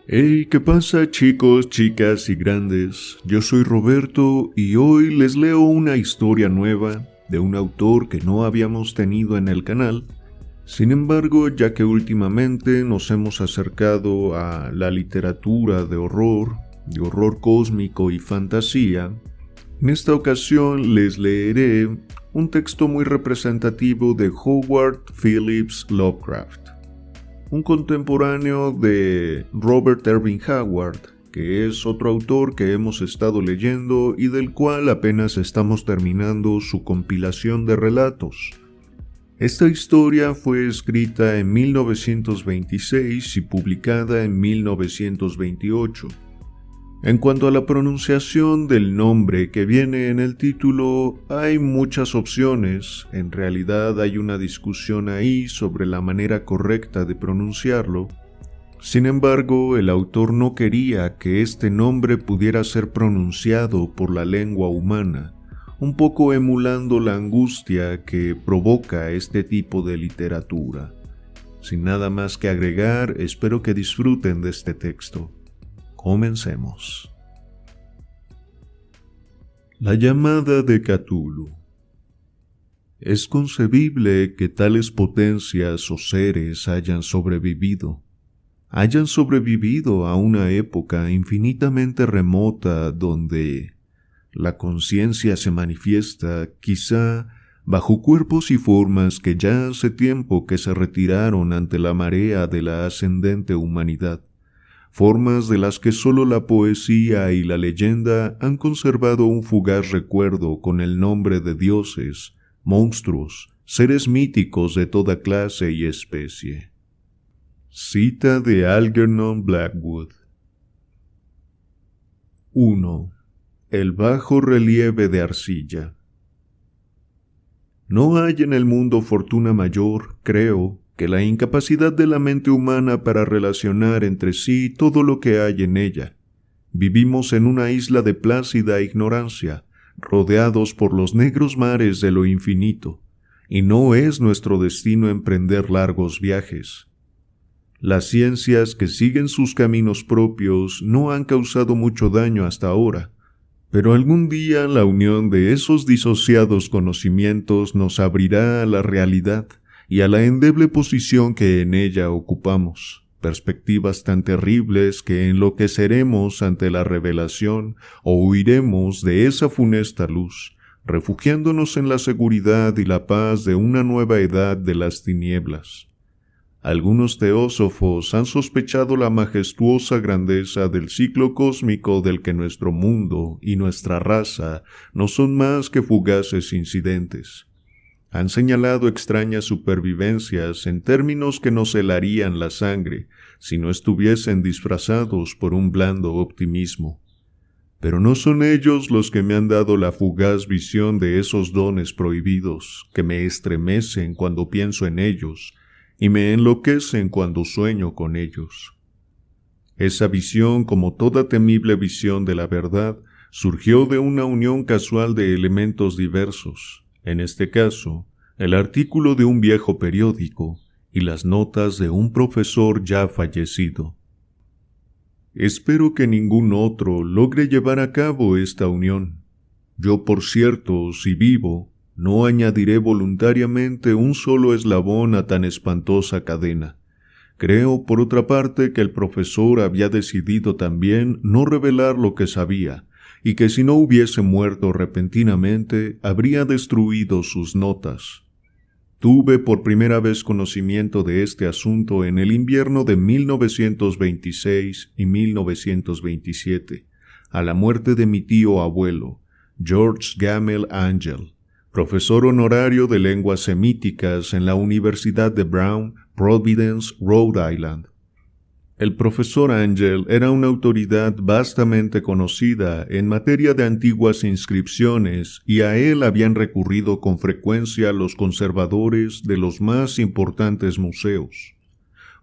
Hey, ¿qué pasa, chicos, chicas y grandes? Yo soy Roberto y hoy les leo una historia nueva de un autor que no habíamos tenido en el canal. Sin embargo, ya que últimamente nos hemos acercado a la literatura de horror cósmico y fantasía, en esta ocasión les leeré un texto muy representativo de Howard Phillips Lovecraft, un contemporáneo de Robert Irving Howard, que es otro autor que hemos estado leyendo y del cual apenas estamos terminando su compilación de relatos. Esta historia fue escrita en 1926 y publicada en 1928. En cuanto a la pronunciación del nombre que viene en el título, hay muchas opciones. En realidad hay una discusión ahí sobre la manera correcta de pronunciarlo. Sin embargo, el autor no quería que este nombre pudiera ser pronunciado por la lengua humana, un poco emulando la angustia que provoca este tipo de literatura. Sin nada más que agregar, espero que disfruten de este texto. Comencemos. La llamada de Cthulhu. Es concebible que tales potencias o seres hayan sobrevivido a una época infinitamente remota donde la conciencia se manifiesta quizá bajo cuerpos y formas que ya hace tiempo que se retiraron ante la marea de la ascendente humanidad. Formas de las que solo la poesía y la leyenda han conservado un fugaz recuerdo con el nombre de dioses, monstruos, seres míticos de toda clase y especie. Cita de Algernon Blackwood. 1. El bajo relieve de arcilla. No hay en el mundo fortuna mayor, creo, que la incapacidad de la mente humana para relacionar entre sí todo lo que hay en ella. Vivimos en una isla de plácida ignorancia, rodeados por los negros mares de lo infinito, y no es nuestro destino emprender largos viajes. Las ciencias que siguen sus caminos propios no han causado mucho daño hasta ahora, pero algún día la unión de esos disociados conocimientos nos abrirá a la realidad y a la endeble posición que en ella ocupamos, perspectivas tan terribles que enloqueceremos ante la revelación o huiremos de esa funesta luz, refugiándonos en la seguridad y la paz de una nueva edad de las tinieblas. Algunos teósofos han sospechado la majestuosa grandeza del ciclo cósmico del que nuestro mundo y nuestra raza no son más que fugaces incidentes. Han señalado extrañas supervivencias en términos que nos helarían la sangre si no estuviesen disfrazados por un blando optimismo. Pero no son ellos los que me han dado la fugaz visión de esos dones prohibidos que me estremecen cuando pienso en ellos y me enloquecen cuando sueño con ellos. Esa visión, como toda temible visión de la verdad, surgió de una unión casual de elementos diversos. En este caso, el artículo de un viejo periódico y las notas de un profesor ya fallecido. Espero que ningún otro logre llevar a cabo esta unión. Yo, por cierto, si vivo, no añadiré voluntariamente un solo eslabón a tan espantosa cadena. Creo, por otra parte, que el profesor había decidido también no revelar lo que sabía, y que si no hubiese muerto repentinamente, habría destruido sus notas. Tuve por primera vez conocimiento de este asunto en el invierno de 1926 y 1927, a la muerte de mi tío abuelo, George Gamel Angel, profesor honorario de lenguas semíticas en la Universidad de Brown, Providence, Rhode Island. El profesor Angel era una autoridad vastamente conocida en materia de antiguas inscripciones y a él habían recurrido con frecuencia los conservadores de los más importantes museos.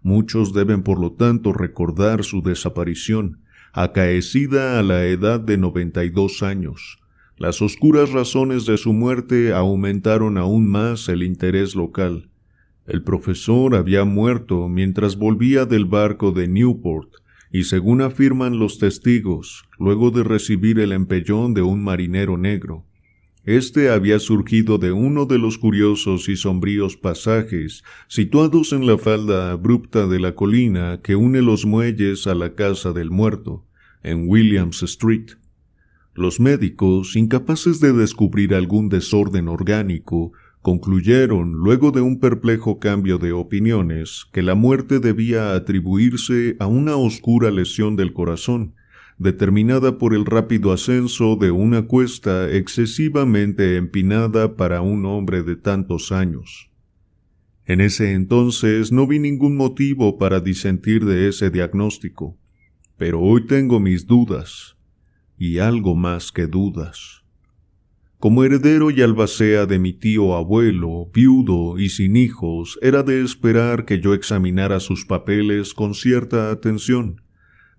Muchos deben por lo tanto recordar su desaparición, acaecida a la edad de 92 años. Las oscuras razones de su muerte aumentaron aún más el interés local. El profesor había muerto mientras volvía del barco de Newport y según afirman los testigos, luego de recibir el empellón de un marinero negro, este había surgido de uno de los curiosos y sombríos pasajes situados en la falda abrupta de la colina que une los muelles a la casa del muerto, en Williams Street. Los médicos, incapaces de descubrir algún desorden orgánico, concluyeron, luego de un perplejo cambio de opiniones, que la muerte debía atribuirse a una oscura lesión del corazón, determinada por el rápido ascenso de una cuesta excesivamente empinada para un hombre de tantos años. En ese entonces no vi ningún motivo para disentir de ese diagnóstico, pero hoy tengo mis dudas, y algo más que dudas. Como heredero y albacea de mi tío abuelo, viudo y sin hijos, era de esperar que yo examinara sus papeles con cierta atención.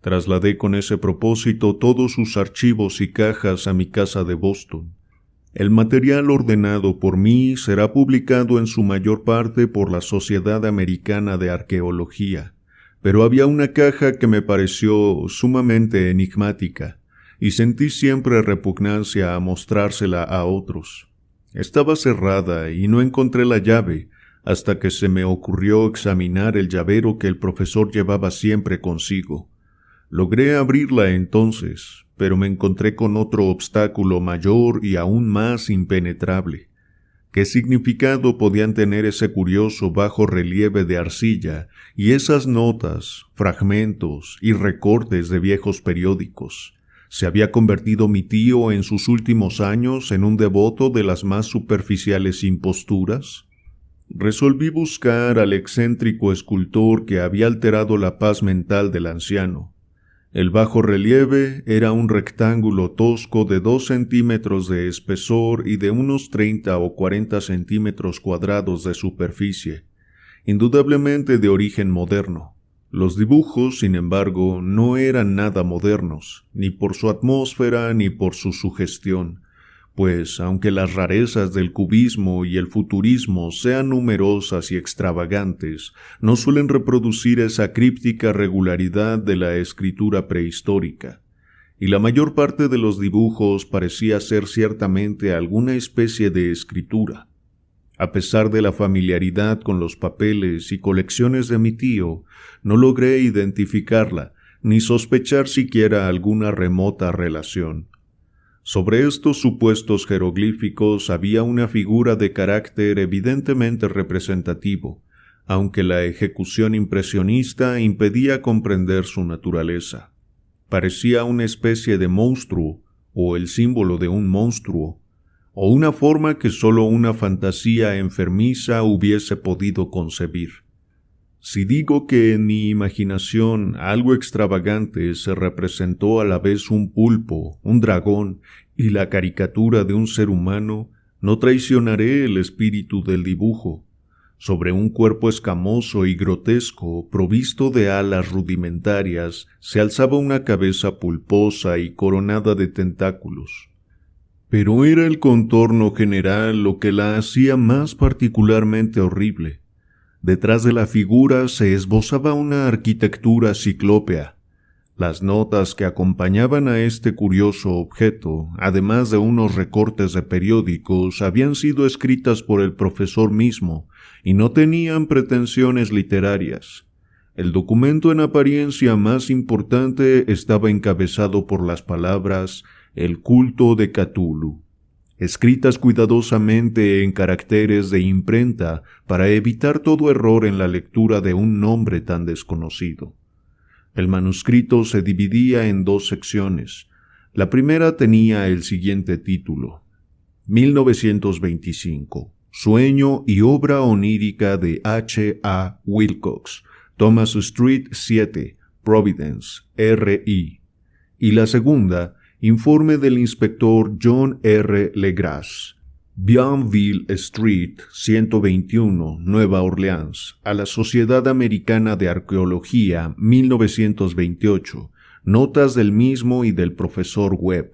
Trasladé con ese propósito todos sus archivos y cajas a mi casa de Boston. El material ordenado por mí será publicado en su mayor parte por la Sociedad Americana de Arqueología, pero había una caja que me pareció sumamente enigmática, y sentí siempre repugnancia a mostrársela a otros. Estaba cerrada y no encontré la llave, hasta que se me ocurrió examinar el llavero que el profesor llevaba siempre consigo. Logré abrirla entonces, pero me encontré con otro obstáculo mayor y aún más impenetrable. ¿Qué significado podían tener ese curioso bajo relieve de arcilla y esas notas, fragmentos y recortes de viejos periódicos? ¿Se había convertido mi tío en sus últimos años en un devoto de las más superficiales imposturas? Resolví buscar al excéntrico escultor que había alterado la paz mental del anciano. El bajo relieve era un rectángulo tosco de 2 centímetros de espesor y de unos 30 o 40 centímetros cuadrados de superficie, indudablemente de origen moderno. Los dibujos, sin embargo, no eran nada modernos, ni por su atmósfera ni por su sugestión, pues, aunque las rarezas del cubismo y el futurismo sean numerosas y extravagantes, no suelen reproducir esa críptica regularidad de la escritura prehistórica, y la mayor parte de los dibujos parecía ser ciertamente alguna especie de escritura. A pesar de la familiaridad con los papeles y colecciones de mi tío, no logré identificarla, ni sospechar siquiera alguna remota relación. Sobre estos supuestos jeroglíficos había una figura de carácter evidentemente representativo, aunque la ejecución impresionista impedía comprender su naturaleza. Parecía una especie de monstruo, o el símbolo de un monstruo, o una forma que sólo una fantasía enfermiza hubiese podido concebir. Si digo que en mi imaginación algo extravagante se representó a la vez un pulpo, un dragón y la caricatura de un ser humano, no traicionaré el espíritu del dibujo. Sobre un cuerpo escamoso y grotesco, provisto de alas rudimentarias, se alzaba una cabeza pulposa y coronada de tentáculos. Pero era el contorno general lo que la hacía más particularmente horrible. Detrás de la figura se esbozaba una arquitectura ciclópea. Las notas que acompañaban a este curioso objeto, además de unos recortes de periódicos, habían sido escritas por el profesor mismo y no tenían pretensiones literarias. El documento en apariencia más importante estaba encabezado por las palabras «El culto de Cthulhu», escritas cuidadosamente en caracteres de imprenta para evitar todo error en la lectura de un nombre tan desconocido. El manuscrito se dividía en 2 secciones. La primera tenía el siguiente título: 1925, Sueño y obra onírica de H. A. Wilcox, Thomas Street 7, Providence, R.I. Y la segunda, Informe del inspector John R. Legras, Bienville Street, 121, Nueva Orleans, a la Sociedad Americana de Arqueología, 1928, notas del mismo y del profesor Webb.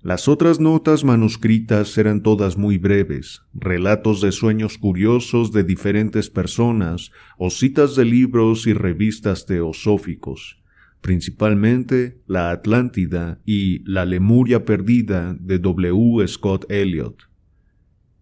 Las otras notas manuscritas eran todas muy breves, relatos de sueños curiosos de diferentes personas o citas de libros y revistas teosóficos. principalmente La Atlántida y La Lemuria Perdida de W. Scott Elliot.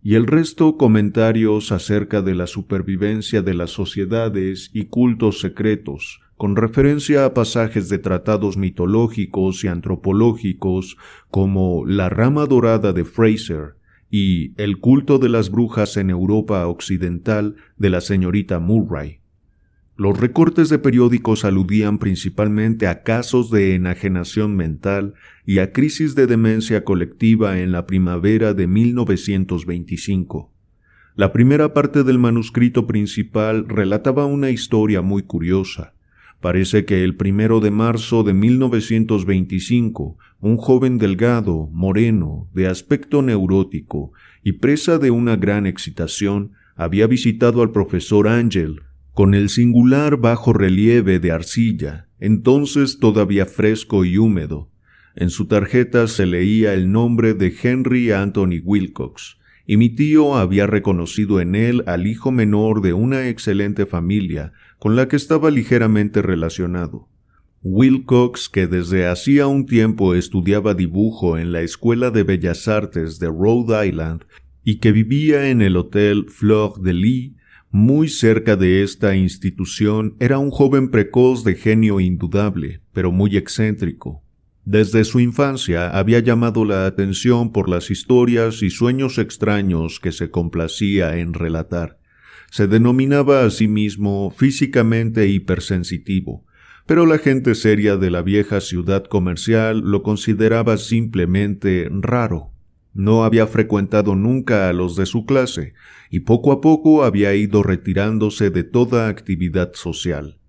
Y el resto comentarios acerca de la supervivencia de las sociedades y cultos secretos, con referencia a pasajes de tratados mitológicos y antropológicos como La Rama Dorada de Fraser y El culto de las brujas en Europa Occidental de la señorita Murray. Los recortes de periódicos aludían principalmente a casos de enajenación mental y a crisis de demencia colectiva en la primavera de 1925. La primera parte del manuscrito principal relataba una historia muy curiosa. Parece que el 1 de marzo de 1925, un joven delgado, moreno, de aspecto neurótico y presa de una gran excitación, había visitado al profesor Angell, con el singular bajo relieve de arcilla, entonces todavía fresco y húmedo. En su tarjeta se leía el nombre de Henry Anthony Wilcox, y mi tío había reconocido en él al hijo menor de una excelente familia con la que estaba ligeramente relacionado. Wilcox, que desde hacía un tiempo estudiaba dibujo en la Escuela de Bellas Artes de Rhode Island y que vivía en el Hotel Fleur de Lis, muy cerca de esta institución, era un joven precoz de genio indudable, pero muy excéntrico. Desde su infancia había llamado la atención por las historias y sueños extraños que se complacía en relatar. Se denominaba a sí mismo físicamente hipersensitivo, pero la gente seria de la vieja ciudad comercial lo consideraba simplemente raro. No había frecuentado nunca a los de su clase, y poco a poco había ido retirándose de toda actividad social.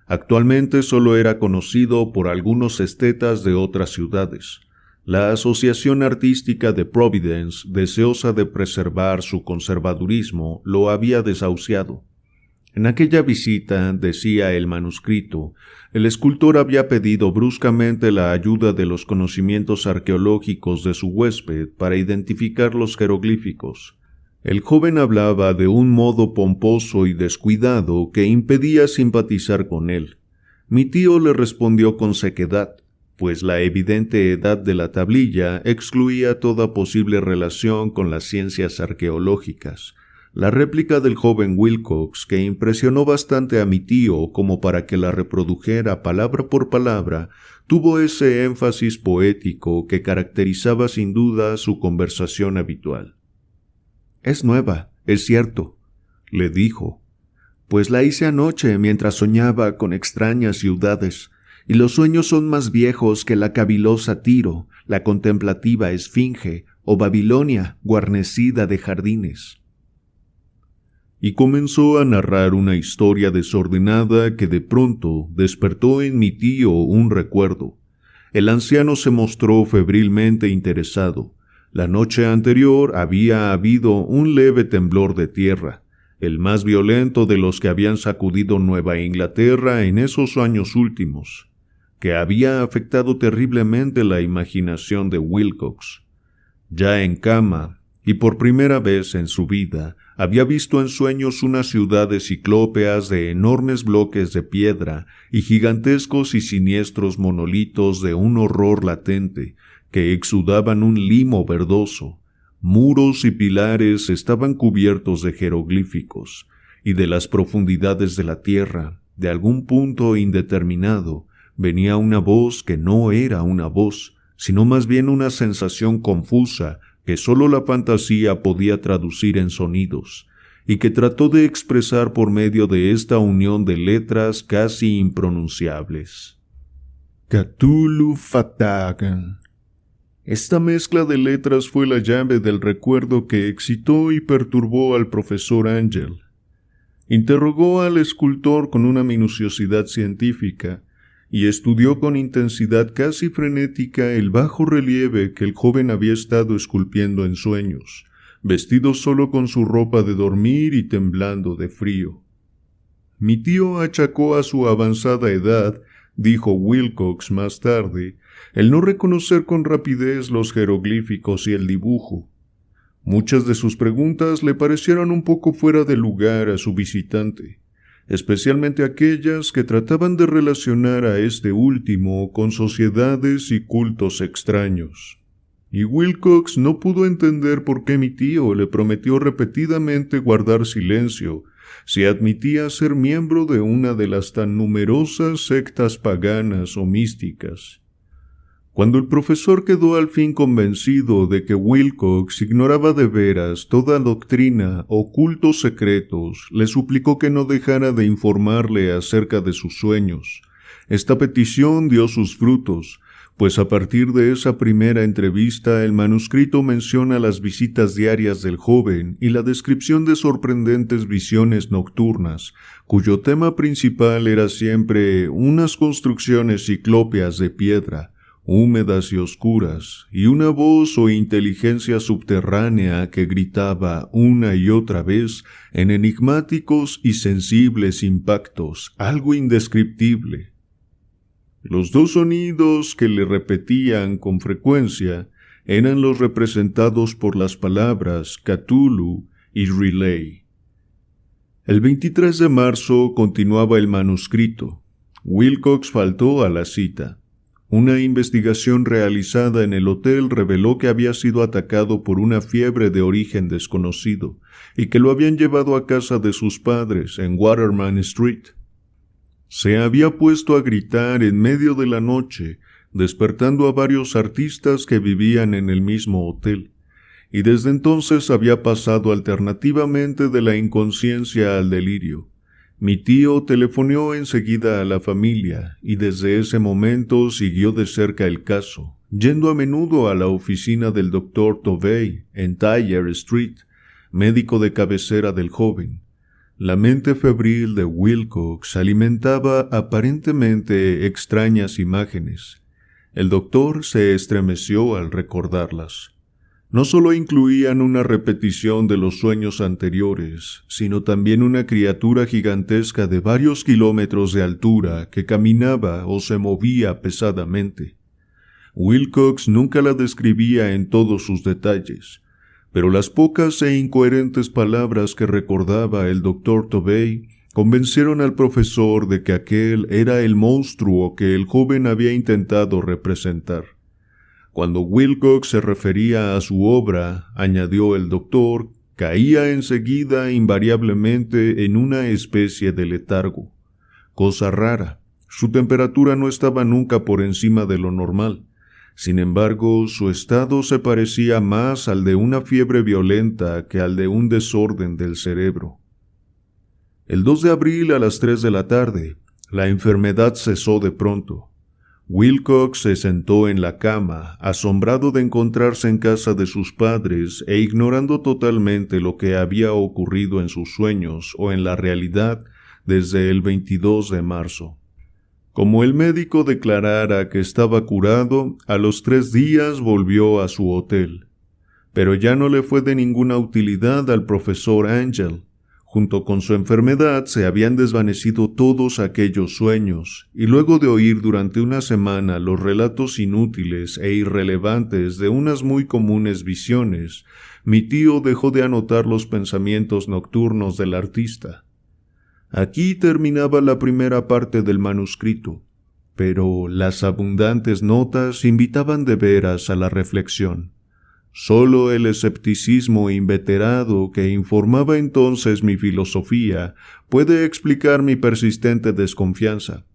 Actualmente solo era conocido por algunos estetas de otras ciudades. La Asociación Artística de Providence, deseosa de preservar su conservadurismo, lo había desahuciado. En aquella visita, decía el manuscrito, el escultor había pedido bruscamente la ayuda de los conocimientos arqueológicos de su huésped para identificar los jeroglíficos. El joven hablaba de un modo pomposo y descuidado que impedía simpatizar con él. Mi tío le respondió con sequedad, pues la evidente edad de la tablilla excluía toda posible relación con las ciencias arqueológicas. La réplica del joven Wilcox, que impresionó bastante a mi tío como para que la reprodujera palabra por palabra, tuvo ese énfasis poético que caracterizaba sin duda su conversación habitual. «Es nueva, es cierto», le dijo, «pues la hice anoche mientras soñaba con extrañas ciudades, y los sueños son más viejos que la cavilosa Tiro, la contemplativa Esfinge o Babilonia guarnecida de jardines». Y comenzó a narrar una historia desordenada que de pronto despertó en mi tío un recuerdo. El anciano se mostró febrilmente interesado. La noche anterior había habido un leve temblor de tierra, el más violento de los que habían sacudido Nueva Inglaterra en esos años últimos, que había afectado terriblemente la imaginación de Wilcox. Ya en cama, y por primera vez en su vida, había visto en sueños unas ciudades ciclópeas de enormes bloques de piedra y gigantescos y siniestros monolitos de un horror latente que exudaban un limo verdoso. Muros y pilares estaban cubiertos de jeroglíficos, y de las profundidades de la tierra, de algún punto indeterminado, venía una voz que no era una voz, sino más bien una sensación confusa que sólo la fantasía podía traducir en sonidos, y que trató de expresar por medio de esta unión de letras casi impronunciables. Cthulhu Fatagan. Esta mezcla de letras fue la llave del recuerdo que excitó y perturbó al profesor Angell. Interrogó al escultor con una minuciosidad científica, y estudió con intensidad casi frenética el bajo relieve que el joven había estado esculpiendo en sueños, vestido solo con su ropa de dormir y temblando de frío. Mi tío achacó a su avanzada edad, dijo Wilcox más tarde, el no reconocer con rapidez los jeroglíficos y el dibujo. Muchas de sus preguntas le parecieron un poco fuera de lugar a su visitante, especialmente aquellas que trataban de relacionar a este último con sociedades y cultos extraños. Y Wilcox no pudo entender por qué mi tío le prometió repetidamente guardar silencio si admitía ser miembro de una de las tan numerosas sectas paganas o místicas. Cuando el profesor quedó al fin convencido de que Wilcox ignoraba de veras toda doctrina o cultos secretos, le suplicó que no dejara de informarle acerca de sus sueños. Esta petición dio sus frutos, pues a partir de esa primera entrevista el manuscrito menciona las visitas diarias del joven y la descripción de sorprendentes visiones nocturnas, cuyo tema principal era siempre unas construcciones ciclópeas de piedra, húmedas y oscuras, y una voz o inteligencia subterránea que gritaba una y otra vez en enigmáticos y sensibles impactos, algo indescriptible. Los dos sonidos que le repetían con frecuencia eran los representados por las palabras Cthulhu y Relay. El 23 de marzo continuaba el manuscrito. Wilcox faltó a la cita. Una investigación realizada en el hotel reveló que había sido atacado por una fiebre de origen desconocido y que lo habían llevado a casa de sus padres en Waterman Street. Se había puesto a gritar en medio de la noche, despertando a varios artistas que vivían en el mismo hotel, y desde entonces había pasado alternativamente de la inconsciencia al delirio. Mi tío telefoneó enseguida a la familia y desde ese momento siguió de cerca el caso, yendo a menudo a la oficina del Dr. Tovey en Tyler Street, médico de cabecera del joven. La mente febril de Wilcox alimentaba aparentemente extrañas imágenes. El doctor se estremeció al recordarlas. No solo incluían una repetición de los sueños anteriores, sino también una criatura gigantesca de varios kilómetros de altura que caminaba o se movía pesadamente. Wilcox nunca la describía en todos sus detalles, pero las pocas e incoherentes palabras que recordaba el Dr. Tovey convencieron al profesor de que aquel era el monstruo que el joven había intentado representar. Cuando Wilcox se refería a su obra, añadió el doctor, caía enseguida invariablemente en una especie de letargo. Cosa rara, su temperatura no estaba nunca por encima de lo normal. Sin embargo, su estado se parecía más al de una fiebre violenta que al de un desorden del cerebro. El 2 de abril a las 3 de la tarde, la enfermedad cesó de pronto. Wilcox se sentó en la cama, asombrado de encontrarse en casa de sus padres e ignorando totalmente lo que había ocurrido en sus sueños o en la realidad desde el 22 de marzo. Como el médico declarara que estaba curado, a los 3 días volvió a su hotel. Pero ya no le fue de ninguna utilidad al profesor Angel. Junto con su enfermedad se habían desvanecido todos aquellos sueños, y luego de oír durante una semana los relatos inútiles e irrelevantes de unas muy comunes visiones, mi tío dejó de anotar los pensamientos nocturnos del artista. Aquí terminaba la primera parte del manuscrito, pero las abundantes notas invitaban de veras a la reflexión. Solo el escepticismo inveterado que informaba entonces mi filosofía puede explicar mi persistente desconfianza.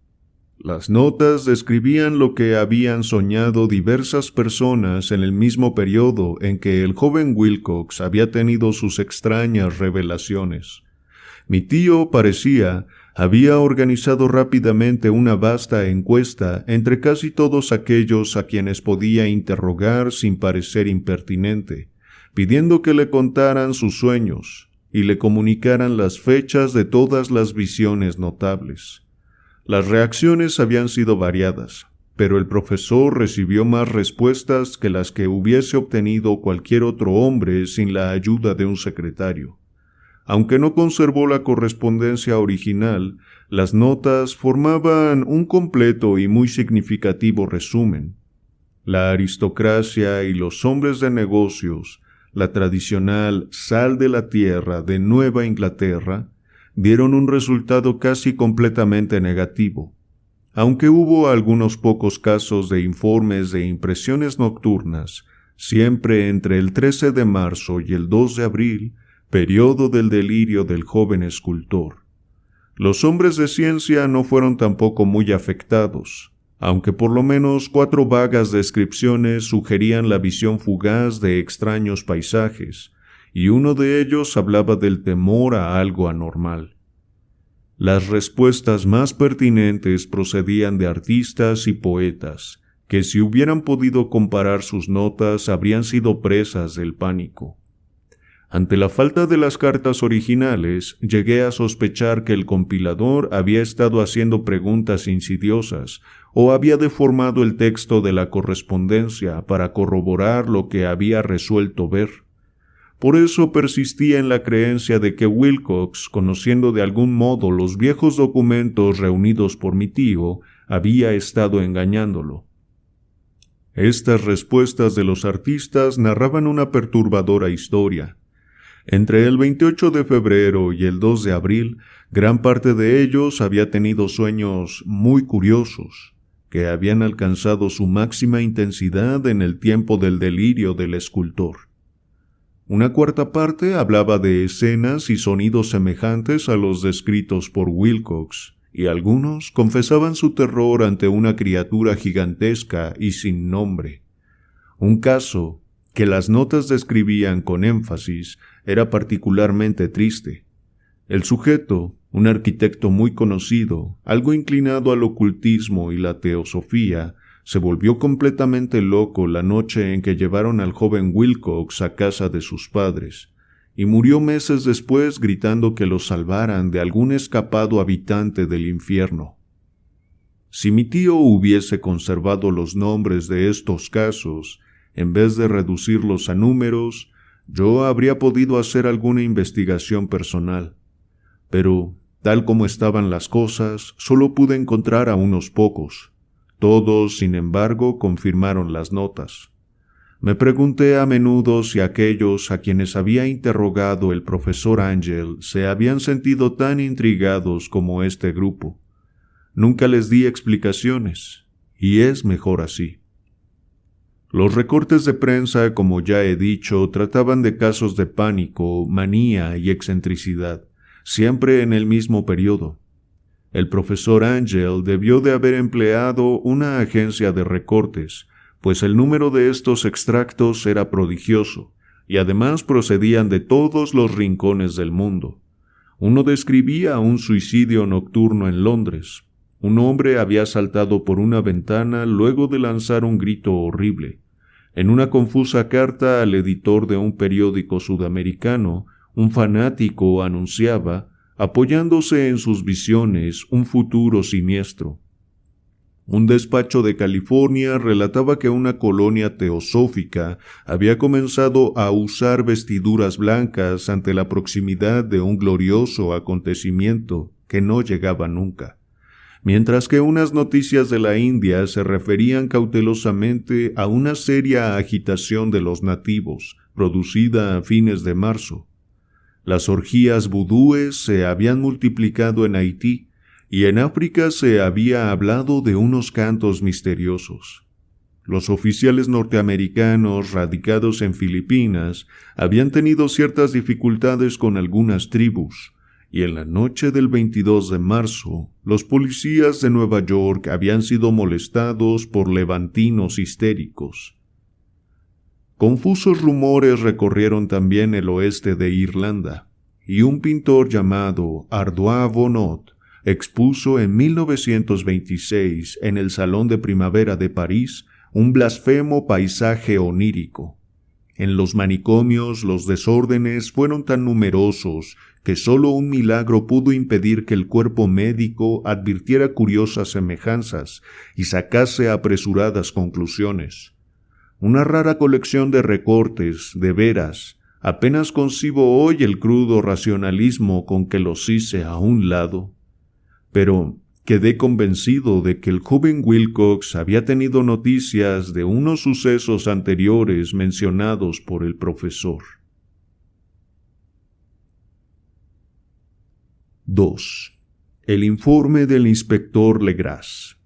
Las notas describían lo que habían soñado diversas personas en el mismo periodo en que el joven Wilcox había tenido sus extrañas revelaciones. Mi tío, parecía, había organizado rápidamente una vasta encuesta entre casi todos aquellos a quienes podía interrogar sin parecer impertinente, pidiendo que le contaran sus sueños y le comunicaran las fechas de todas las visiones notables. Las reacciones habían sido variadas, pero el profesor recibió más respuestas que las que hubiese obtenido cualquier otro hombre sin la ayuda de un secretario. Aunque no conservó la correspondencia original, las notas formaban un completo y muy significativo resumen. La aristocracia y los hombres de negocios, la tradicional sal de la tierra de Nueva Inglaterra, dieron un resultado casi completamente negativo. Aunque hubo algunos pocos casos de informes de impresiones nocturnas, siempre entre el 13 de marzo y el 2 de abril, periodo del delirio del joven escultor. Los hombres de ciencia no fueron tampoco muy afectados, aunque por lo menos 4 vagas descripciones sugerían la visión fugaz de extraños paisajes, y uno de ellos hablaba del temor a algo anormal. Las respuestas más pertinentes procedían de artistas y poetas, que si hubieran podido comparar sus notas habrían sido presas del pánico. Ante la falta de las cartas originales, llegué a sospechar que el compilador había estado haciendo preguntas insidiosas o había deformado el texto de la correspondencia para corroborar lo que había resuelto ver. Por eso persistía en la creencia de que Wilcox, conociendo de algún modo los viejos documentos reunidos por mi tío, había estado engañándolo. Estas respuestas de los artistas narraban una perturbadora historia. Entre el 28 de febrero y el 2 de abril, gran parte de ellos había tenido sueños muy curiosos, que habían alcanzado su máxima intensidad en el tiempo del delirio del escultor. Una cuarta parte hablaba de escenas y sonidos semejantes a los descritos por Wilcox, y algunos confesaban su terror ante una criatura gigantesca y sin nombre. Un caso, que las notas describían con énfasis, era particularmente triste. El sujeto, un arquitecto muy conocido, algo inclinado al ocultismo y la teosofía, se volvió completamente loco la noche en que llevaron al joven Wilcox a casa de sus padres, y murió meses después gritando que lo salvaran de algún escapado habitante del infierno. Si mi tío hubiese conservado los nombres de estos casos, en vez de reducirlos a números, yo habría podido hacer alguna investigación personal. Pero, tal como estaban las cosas, solo pude encontrar a unos pocos. Todos, sin embargo, confirmaron las notas. Me pregunté a menudo si aquellos a quienes había interrogado el profesor Ángel se habían sentido tan intrigados como este grupo. Nunca les di explicaciones, y es mejor así. Los recortes de prensa, como ya he dicho, trataban de casos de pánico, manía y excentricidad, siempre en el mismo periodo. El profesor Ángel debió de haber empleado una agencia de recortes, pues el número de estos extractos era prodigioso, y además procedían de todos los rincones del mundo. Uno describía un suicidio nocturno en Londres. Un hombre había saltado por una ventana luego de lanzar un grito horrible. En una confusa carta al editor de un periódico sudamericano, un fanático anunciaba, apoyándose en sus visiones, un futuro siniestro. Un despacho de California relataba que una colonia teosófica había comenzado a usar vestiduras blancas ante la proximidad de un glorioso acontecimiento que no llegaba nunca, mientras que unas noticias de la India se referían cautelosamente a una seria agitación de los nativos, producida a fines de marzo. Las orgías vudúes se habían multiplicado en Haití, y en África se había hablado de unos cantos misteriosos. Los oficiales norteamericanos radicados en Filipinas habían tenido ciertas dificultades con algunas tribus, y en la noche del 22 de marzo, los policías de Nueva York habían sido molestados por levantinos histéricos. Confusos rumores recorrieron también el oeste de Irlanda, y un pintor llamado Ardois Bonnot expuso en 1926 en el Salón de Primavera de París un blasfemo paisaje onírico. En los manicomios los desórdenes fueron tan numerosos que solo un milagro pudo impedir que el cuerpo médico advirtiera curiosas semejanzas y sacase apresuradas conclusiones. Una rara colección de recortes, de veras, apenas concibo hoy el crudo racionalismo con que los hice a un lado. Pero quedé convencido de que el joven Wilcox había tenido noticias de unos sucesos anteriores mencionados por el profesor. 2. El informe del inspector Legras.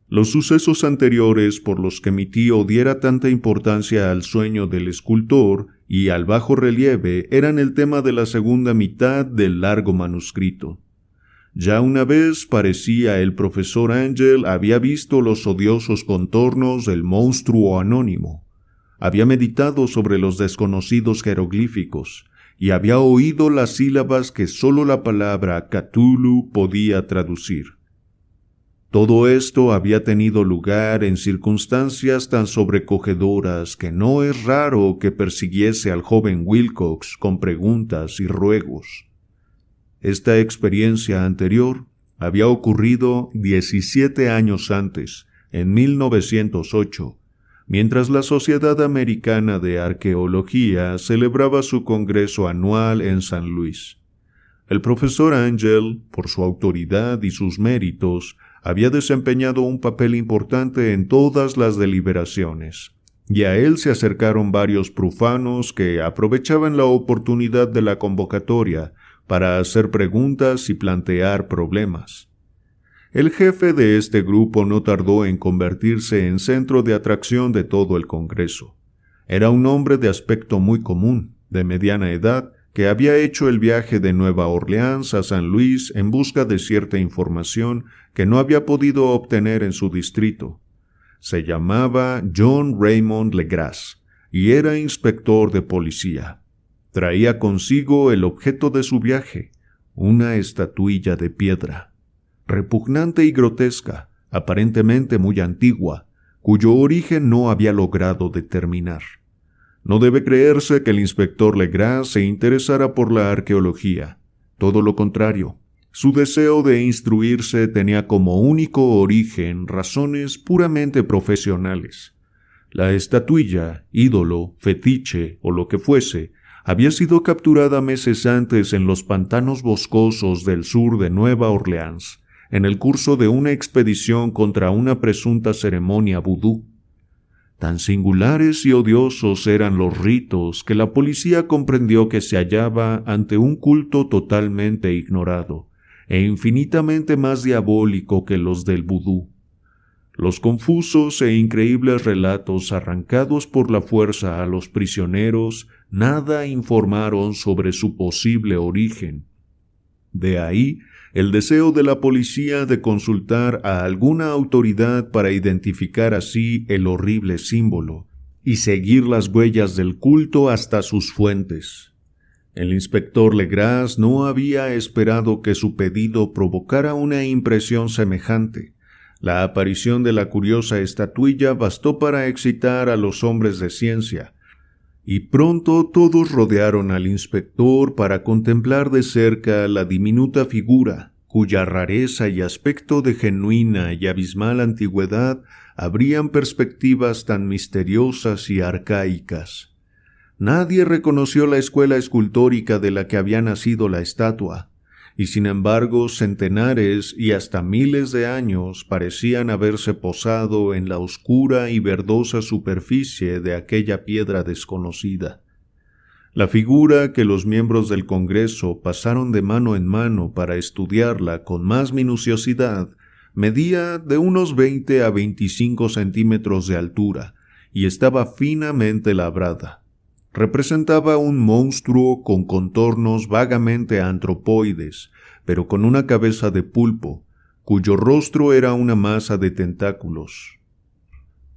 Los sucesos anteriores por los que mi tío diera tanta importancia al sueño del escultor y al bajo relieve eran el tema de la segunda mitad del largo manuscrito. Ya una vez parecía el profesor Angel había visto los odiosos contornos del monstruo anónimo, había meditado sobre los desconocidos jeroglíficos y había oído las sílabas que sólo la palabra Cthulhu podía traducir. Todo esto había tenido lugar en circunstancias tan sobrecogedoras que no es raro que persiguiese al joven Wilcox con preguntas y ruegos. Esta experiencia anterior había ocurrido 17 años antes, en 1908, mientras la Sociedad Americana de Arqueología celebraba su congreso anual en San Luis. El profesor Angel, por su autoridad y sus méritos, había desempeñado un papel importante en todas las deliberaciones, y a él se acercaron varios profanos que aprovechaban la oportunidad de la convocatoria para hacer preguntas y plantear problemas. El jefe de este grupo no tardó en convertirse en centro de atracción de todo el Congreso. Era un hombre de aspecto muy común, de mediana edad, que había hecho el viaje de Nueva Orleans a San Luis en busca de cierta información que no había podido obtener en su distrito. Se llamaba John Raymond Legras y era inspector de policía. Traía consigo el objeto de su viaje, una estatuilla de piedra, repugnante y grotesca, aparentemente muy antigua, cuyo origen no había logrado determinar. No debe creerse que el inspector Legras se interesara por la arqueología. Todo lo contrario, su deseo de instruirse tenía como único origen razones puramente profesionales. La estatuilla, ídolo, fetiche o lo que fuese, había sido capturada meses antes en los pantanos boscosos del sur de Nueva Orleans, en el curso de una expedición contra una presunta ceremonia vudú. Tan singulares y odiosos eran los ritos que la policía comprendió que se hallaba ante un culto totalmente ignorado e infinitamente más diabólico que los del vudú. Los confusos e increíbles relatos arrancados por la fuerza a los prisioneros nada informaron sobre su posible origen. De ahí el deseo de la policía de consultar a alguna autoridad para identificar así el horrible símbolo y seguir las huellas del culto hasta sus fuentes. El inspector Legras no había esperado que su pedido provocara una impresión semejante. La aparición de la curiosa estatuilla bastó para excitar a los hombres de ciencia, y pronto todos rodearon al inspector para contemplar de cerca la diminuta figura, cuya rareza y aspecto de genuina y abismal antigüedad abrían perspectivas tan misteriosas y arcaicas. Nadie reconoció la escuela escultórica de la que había nacido la estatua, y sin embargo centenares y hasta miles de años parecían haberse posado en la oscura y verdosa superficie de aquella piedra desconocida. La figura que los miembros del Congreso pasaron de mano en mano para estudiarla con más minuciosidad medía de unos 20 a 25 centímetros de altura y estaba finamente labrada. Representaba un monstruo con contornos vagamente antropoides, pero con una cabeza de pulpo, cuyo rostro era una masa de tentáculos.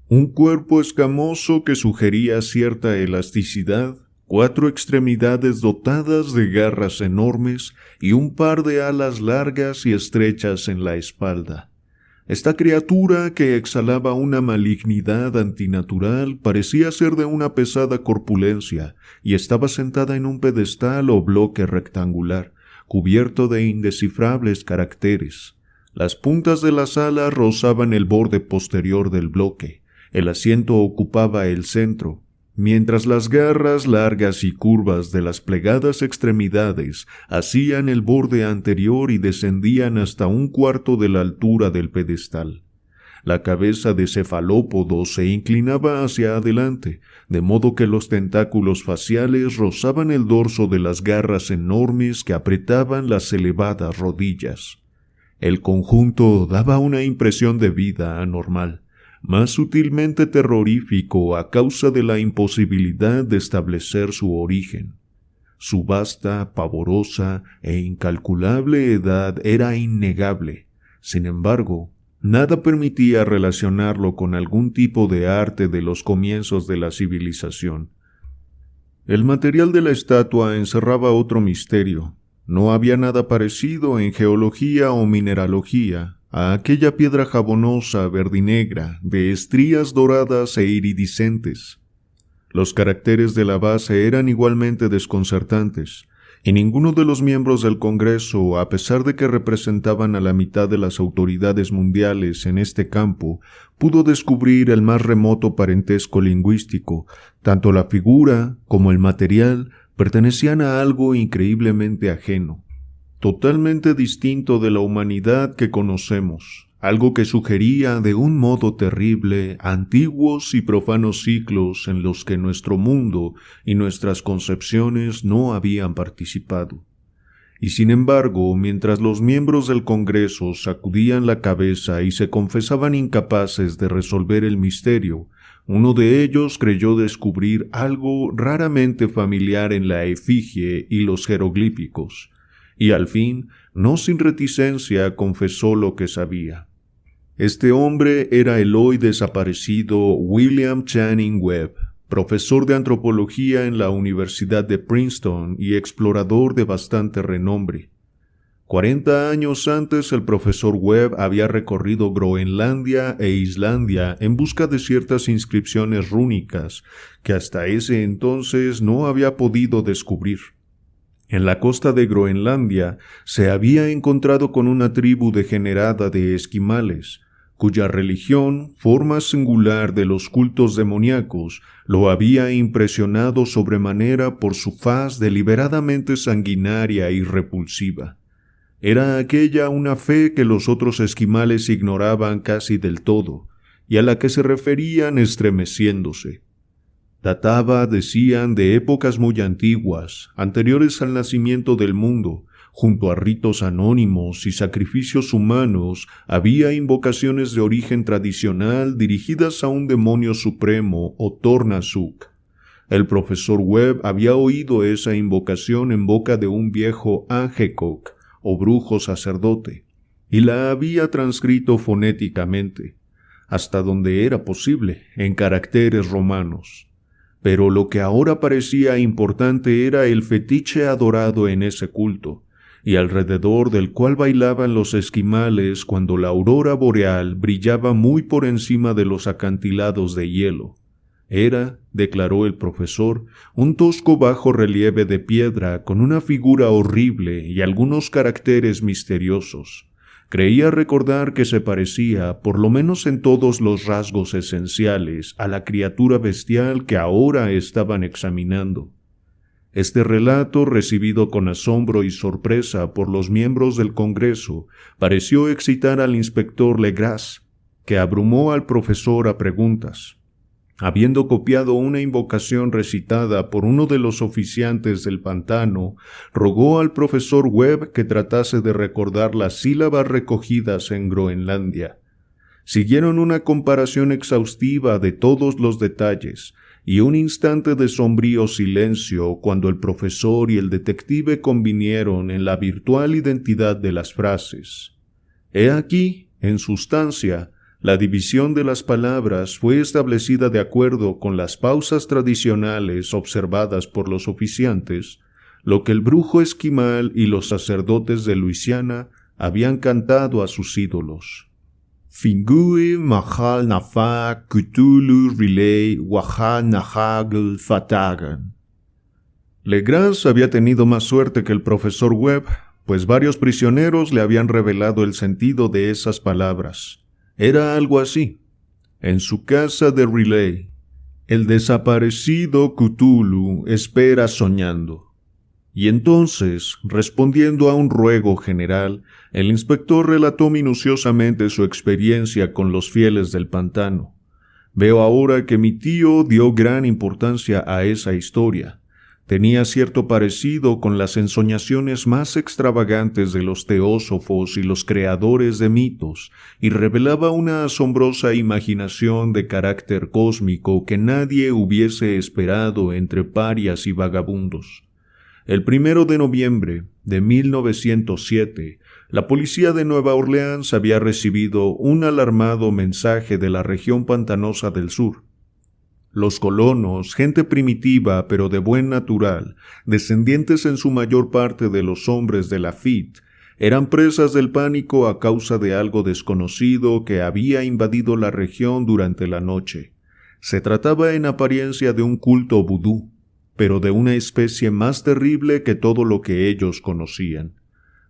Un cuerpo escamoso que sugería cierta elasticidad, 4 extremidades dotadas de garras enormes y un par de alas largas y estrechas en la espalda. Esta criatura, que exhalaba una malignidad antinatural, parecía ser de una pesada corpulencia y estaba sentada en un pedestal o bloque rectangular, cubierto de indescifrables caracteres. Las puntas de las alas rozaban el borde posterior del bloque, el asiento ocupaba el centro, mientras las garras largas y curvas de las plegadas extremidades hacían el borde anterior y descendían hasta 1/4 de la altura del pedestal. La cabeza de cefalópodo se inclinaba hacia adelante, de modo que los tentáculos faciales rozaban el dorso de las garras enormes que apretaban las elevadas rodillas. El conjunto daba una impresión de vida anormal, más sutilmente terrorífico a causa de la imposibilidad de establecer su origen. Su vasta, pavorosa e incalculable edad era innegable. Sin embargo, nada permitía relacionarlo con algún tipo de arte de los comienzos de la civilización. El material de la estatua encerraba otro misterio. No había nada parecido en geología o mineralogía a aquella piedra jabonosa verdinegra de estrías doradas e iridiscentes. Los caracteres de la base eran igualmente desconcertantes, y ninguno de los miembros del Congreso, a pesar de que representaban a la mitad de las autoridades mundiales en este campo, pudo descubrir el más remoto parentesco lingüístico. Tanto la figura como el material pertenecían a algo increíblemente ajeno, totalmente distinto de la humanidad que conocemos, algo que sugería de un modo terrible antiguos y profanos ciclos en los que nuestro mundo y nuestras concepciones no habían participado. Y sin embargo, mientras los miembros del Congreso sacudían la cabeza y se confesaban incapaces de resolver el misterio, uno de ellos creyó descubrir algo raramente familiar en la efigie y los jeroglíficos, y al fin, no sin reticencia, confesó lo que sabía. Este hombre era el hoy desaparecido William Channing Webb, profesor de antropología en la Universidad de Princeton y explorador de bastante renombre. 40 años antes, el profesor Webb había recorrido Groenlandia e Islandia en busca de ciertas inscripciones rúnicas que hasta ese entonces no había podido descubrir. En la costa de Groenlandia se había encontrado con una tribu degenerada de esquimales, cuya religión, forma singular de los cultos demoníacos, lo había impresionado sobremanera por su faz deliberadamente sanguinaria y repulsiva. Era aquella una fe que los otros esquimales ignoraban casi del todo, y a la que se referían estremeciéndose. Databa, decían, de épocas muy antiguas, anteriores al nacimiento del mundo. Junto a ritos anónimos y sacrificios humanos había invocaciones de origen tradicional dirigidas a un demonio supremo o Tornasuk. El profesor Webb había oído esa invocación en boca de un viejo Angekok, o brujo sacerdote, y la había transcrito fonéticamente, hasta donde era posible, en caracteres romanos. Pero lo que ahora parecía importante era el fetiche adorado en ese culto, y alrededor del cual bailaban los esquimales cuando la aurora boreal brillaba muy por encima de los acantilados de hielo. Era, declaró el profesor, un tosco bajo relieve de piedra con una figura horrible y algunos caracteres misteriosos. Creía recordar que se parecía, por lo menos en todos los rasgos esenciales, a la criatura bestial que ahora estaban examinando. Este relato, recibido con asombro y sorpresa por los miembros del Congreso, pareció excitar al inspector Legras, que abrumó al profesor a preguntas. Habiendo copiado una invocación recitada por uno de los oficiantes del pantano, rogó al profesor Webb que tratase de recordar las sílabas recogidas en Groenlandia. Siguieron una comparación exhaustiva de todos los detalles, y un instante de sombrío silencio cuando el profesor y el detective convinieron en la virtual identidad de las frases. He aquí, en sustancia, la división de las palabras fue establecida de acuerdo con las pausas tradicionales observadas por los oficiantes, lo que el brujo esquimal y los sacerdotes de Luisiana habían cantado a sus ídolos. Fingui Mahal Nafa Cthulhu Relay Wahal Nahagel Fatagan. Legras había tenido más suerte que el profesor Webb, pues varios prisioneros le habían revelado el sentido de esas palabras. Era algo así. En su casa de Relay, el desaparecido Cthulhu espera soñando. Y entonces, respondiendo a un ruego general, el inspector relató minuciosamente su experiencia con los fieles del pantano. Veo ahora que mi tío dio gran importancia a esa historia. Tenía cierto parecido con las ensoñaciones más extravagantes de los teósofos y los creadores de mitos, y revelaba una asombrosa imaginación de carácter cósmico que nadie hubiese esperado entre parias y vagabundos. El 1 de noviembre de 1907, la policía de Nueva Orleans había recibido un alarmado mensaje de la región pantanosa del sur. Los colonos, gente primitiva pero de buen natural, descendientes en su mayor parte de los hombres de Lafitte, eran presas del pánico a causa de algo desconocido que había invadido la región durante la noche. Se trataba en apariencia de un culto vudú, pero de una especie más terrible que todo lo que ellos conocían.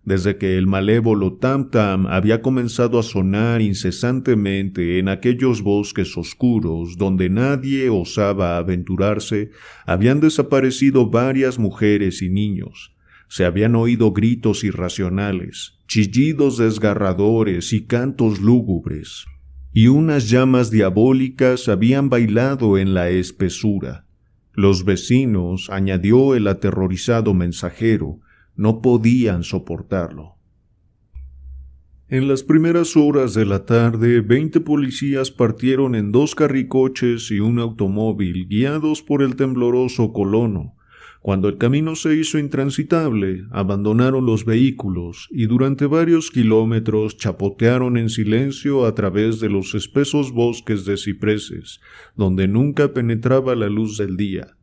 Desde que el malévolo tam-tam había comenzado a sonar incesantemente en aquellos bosques oscuros donde nadie osaba aventurarse, habían desaparecido varias mujeres y niños. Se habían oído gritos irracionales, chillidos desgarradores y cantos lúgubres, y unas llamas diabólicas habían bailado en la espesura. Los vecinos, añadió el aterrorizado mensajero, no podían soportarlo. En las primeras horas de la tarde, 20 policías partieron en 2 carricoches y un automóvil guiados por el tembloroso colono. Cuando el camino se hizo intransitable, abandonaron los vehículos y durante varios kilómetros chapotearon en silencio a través de los espesos bosques de cipreses, donde nunca penetraba la luz del día.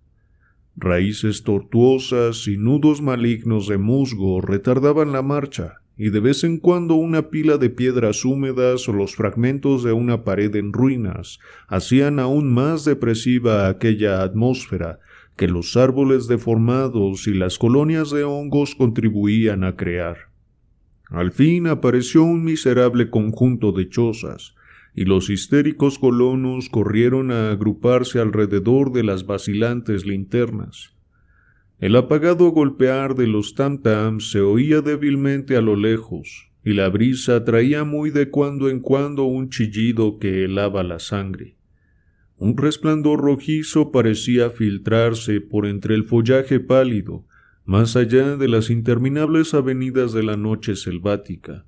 Raíces tortuosas y nudos malignos de musgo retardaban la marcha, y de vez en cuando una pila de piedras húmedas o los fragmentos de una pared en ruinas hacían aún más depresiva aquella atmósfera que los árboles deformados y las colonias de hongos contribuían a crear. Al fin apareció un miserable conjunto de chozas, y los histéricos colonos corrieron a agruparse alrededor de las vacilantes linternas. El apagado golpear de los tam-tams se oía débilmente a lo lejos, y la brisa traía muy de cuando en cuando un chillido que helaba la sangre. Un resplandor rojizo parecía filtrarse por entre el follaje pálido, más allá de las interminables avenidas de la noche selvática.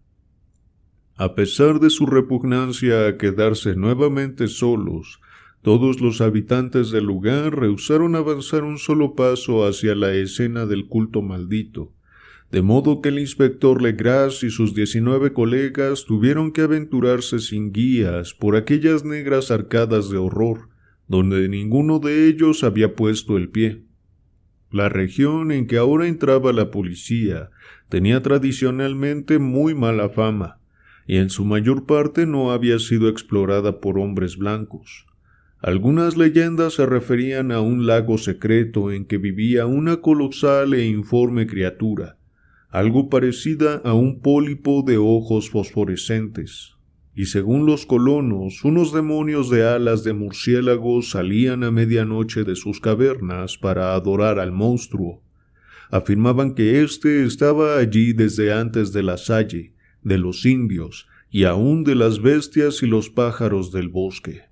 A pesar de su repugnancia a quedarse nuevamente solos, todos los habitantes del lugar rehusaron avanzar un solo paso hacia la escena del culto maldito, de modo que el inspector Legras y sus 19 colegas tuvieron que aventurarse sin guías por aquellas negras arcadas de horror, donde ninguno de ellos había puesto el pie. La región en que ahora entraba la policía tenía tradicionalmente muy mala fama, y en su mayor parte no había sido explorada por hombres blancos. Algunas leyendas se referían a un lago secreto en que vivía una colosal e informe criatura, algo parecida a un pólipo de ojos fosforescentes, y según los colonos, unos demonios de alas de murciélago salían a medianoche de sus cavernas para adorar al monstruo. Afirmaban que éste estaba allí desde antes de la Salle, de los indios y aún de las bestias y los pájaros del bosque.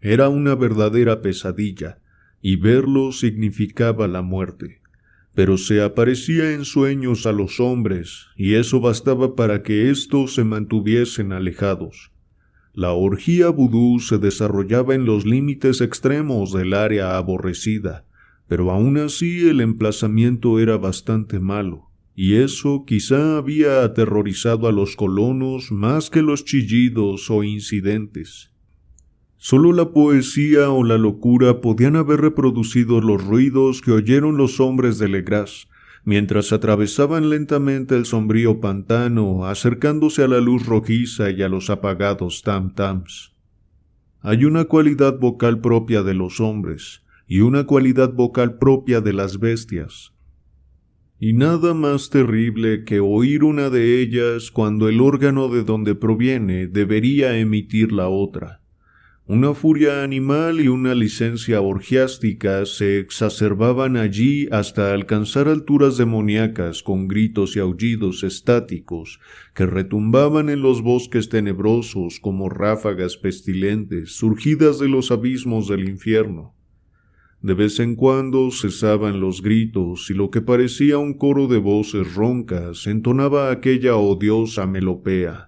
Era una verdadera pesadilla, y verlo significaba la muerte, pero se aparecía en sueños a los hombres, y eso bastaba para que éstos se mantuviesen alejados. La orgía vudú se desarrollaba en los límites extremos del área aborrecida, pero aún así el emplazamiento era bastante malo. Y eso quizá había aterrorizado a los colonos más que los chillidos o incidentes. Solo la poesía o la locura podían haber reproducido los ruidos que oyeron los hombres de Legras, mientras atravesaban lentamente el sombrío pantano, acercándose a la luz rojiza y a los apagados tam-tams. Hay una cualidad vocal propia de los hombres, y una cualidad vocal propia de las bestias. Y nada más terrible que oír una de ellas cuando el órgano de donde proviene debería emitir la otra. Una furia animal y una licencia orgiástica se exacerbaban allí hasta alcanzar alturas demoníacas con gritos y aullidos estáticos que retumbaban en los bosques tenebrosos como ráfagas pestilentes surgidas de los abismos del infierno. De vez en cuando cesaban los gritos y lo que parecía un coro de voces roncas entonaba aquella odiosa melopea.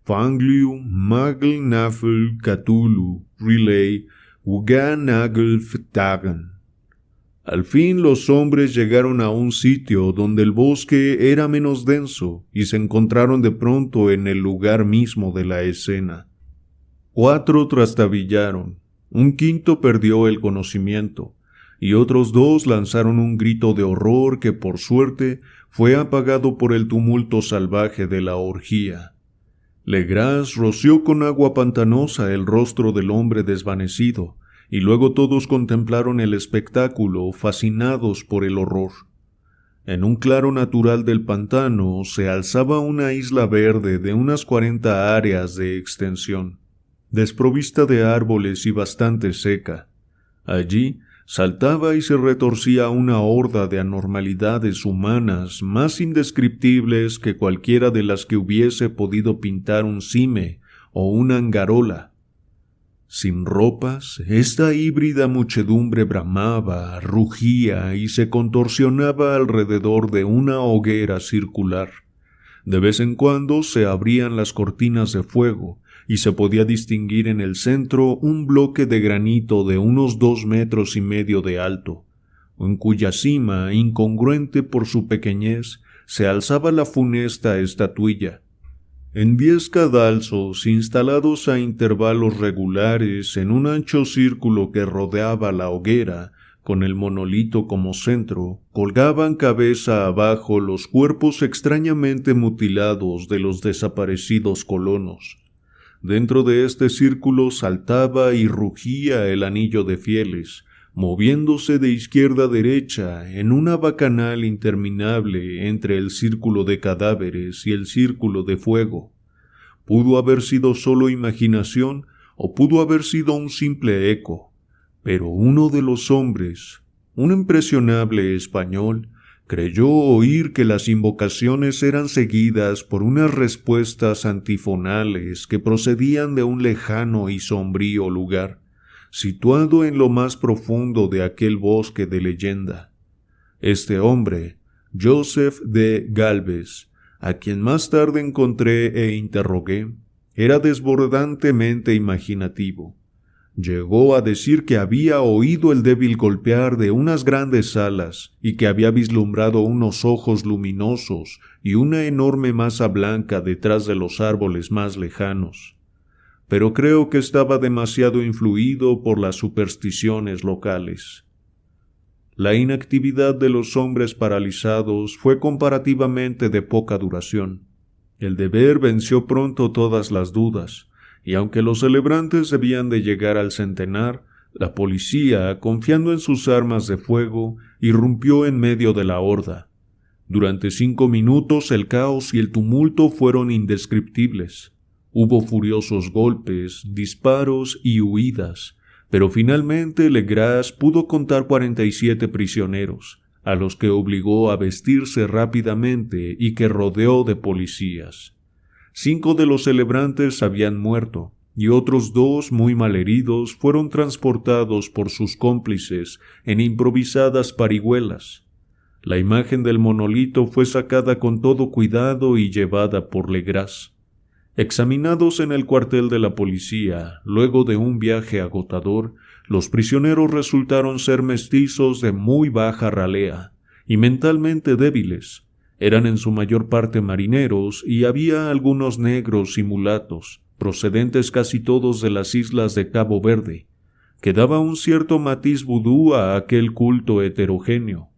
Fangliu, Magl Nafel, Cthulhu, Relay, Uganagel Ftagan. Al fin los hombres llegaron a un sitio donde el bosque era menos denso y se encontraron de pronto en el lugar mismo de la escena. 4 trastabillaron, un quinto perdió el conocimiento, y otros 2 lanzaron un grito de horror que por suerte fue apagado por el tumulto salvaje de la orgía. Legras roció con agua pantanosa el rostro del hombre desvanecido, y luego todos contemplaron el espectáculo, fascinados por el horror. En un claro natural del pantano se alzaba una isla verde de unas 40 áreas de extensión, desprovista de árboles y bastante seca. Allí saltaba y se retorcía una horda de anormalidades humanas más indescriptibles que cualquiera de las que hubiese podido pintar un cime o una angarola. Sin ropas, esta híbrida muchedumbre bramaba, rugía y se contorsionaba alrededor de una hoguera circular. De vez en cuando se abrían las cortinas de fuego, y se podía distinguir en el centro un bloque de granito de unos 2,5 metros de alto, en cuya cima, incongruente por su pequeñez, se alzaba la funesta estatuilla. En 10 cadalsos instalados a intervalos regulares en un ancho círculo que rodeaba la hoguera, con el monolito como centro, colgaban cabeza abajo los cuerpos extrañamente mutilados de los desaparecidos colonos. Dentro de este círculo saltaba y rugía el anillo de fieles, moviéndose de izquierda a derecha en una bacanal interminable entre el círculo de cadáveres y el círculo de fuego. Pudo haber sido solo imaginación o pudo haber sido un simple eco, pero uno de los hombres, un impresionable español, creyó oír que las invocaciones eran seguidas por unas respuestas antifonales que procedían de un lejano y sombrío lugar, situado en lo más profundo de aquel bosque de leyenda. Este hombre, Joseph de Galvez, a quien más tarde encontré e interrogué, era desbordantemente imaginativo. Llegó a decir que había oído el débil golpear de unas grandes alas y que había vislumbrado unos ojos luminosos y una enorme masa blanca detrás de los árboles más lejanos. Pero creo que estaba demasiado influido por las supersticiones locales. La inactividad de los hombres paralizados fue comparativamente de poca duración. El deber venció pronto todas las dudas, y aunque los celebrantes debían de llegar al centenar, la policía, confiando en sus armas de fuego, irrumpió en medio de la horda. Durante 5 minutos el caos y el tumulto fueron indescriptibles. Hubo furiosos golpes, disparos y huidas, pero finalmente Legras pudo contar 47 prisioneros, a los que obligó a vestirse rápidamente y que rodeó de policías. 5 de los celebrantes habían muerto, y otros 2 muy malheridos fueron transportados por sus cómplices en improvisadas parihuelas. La imagen del monolito fue sacada con todo cuidado y llevada por Legras. Examinados en el cuartel de la policía, luego de un viaje agotador, los prisioneros resultaron ser mestizos de muy baja ralea y mentalmente débiles. Eran en su mayor parte marineros y había algunos negros y mulatos, procedentes casi todos de las islas de Cabo Verde, que daba un cierto matiz vudú a aquel culto heterogéneo.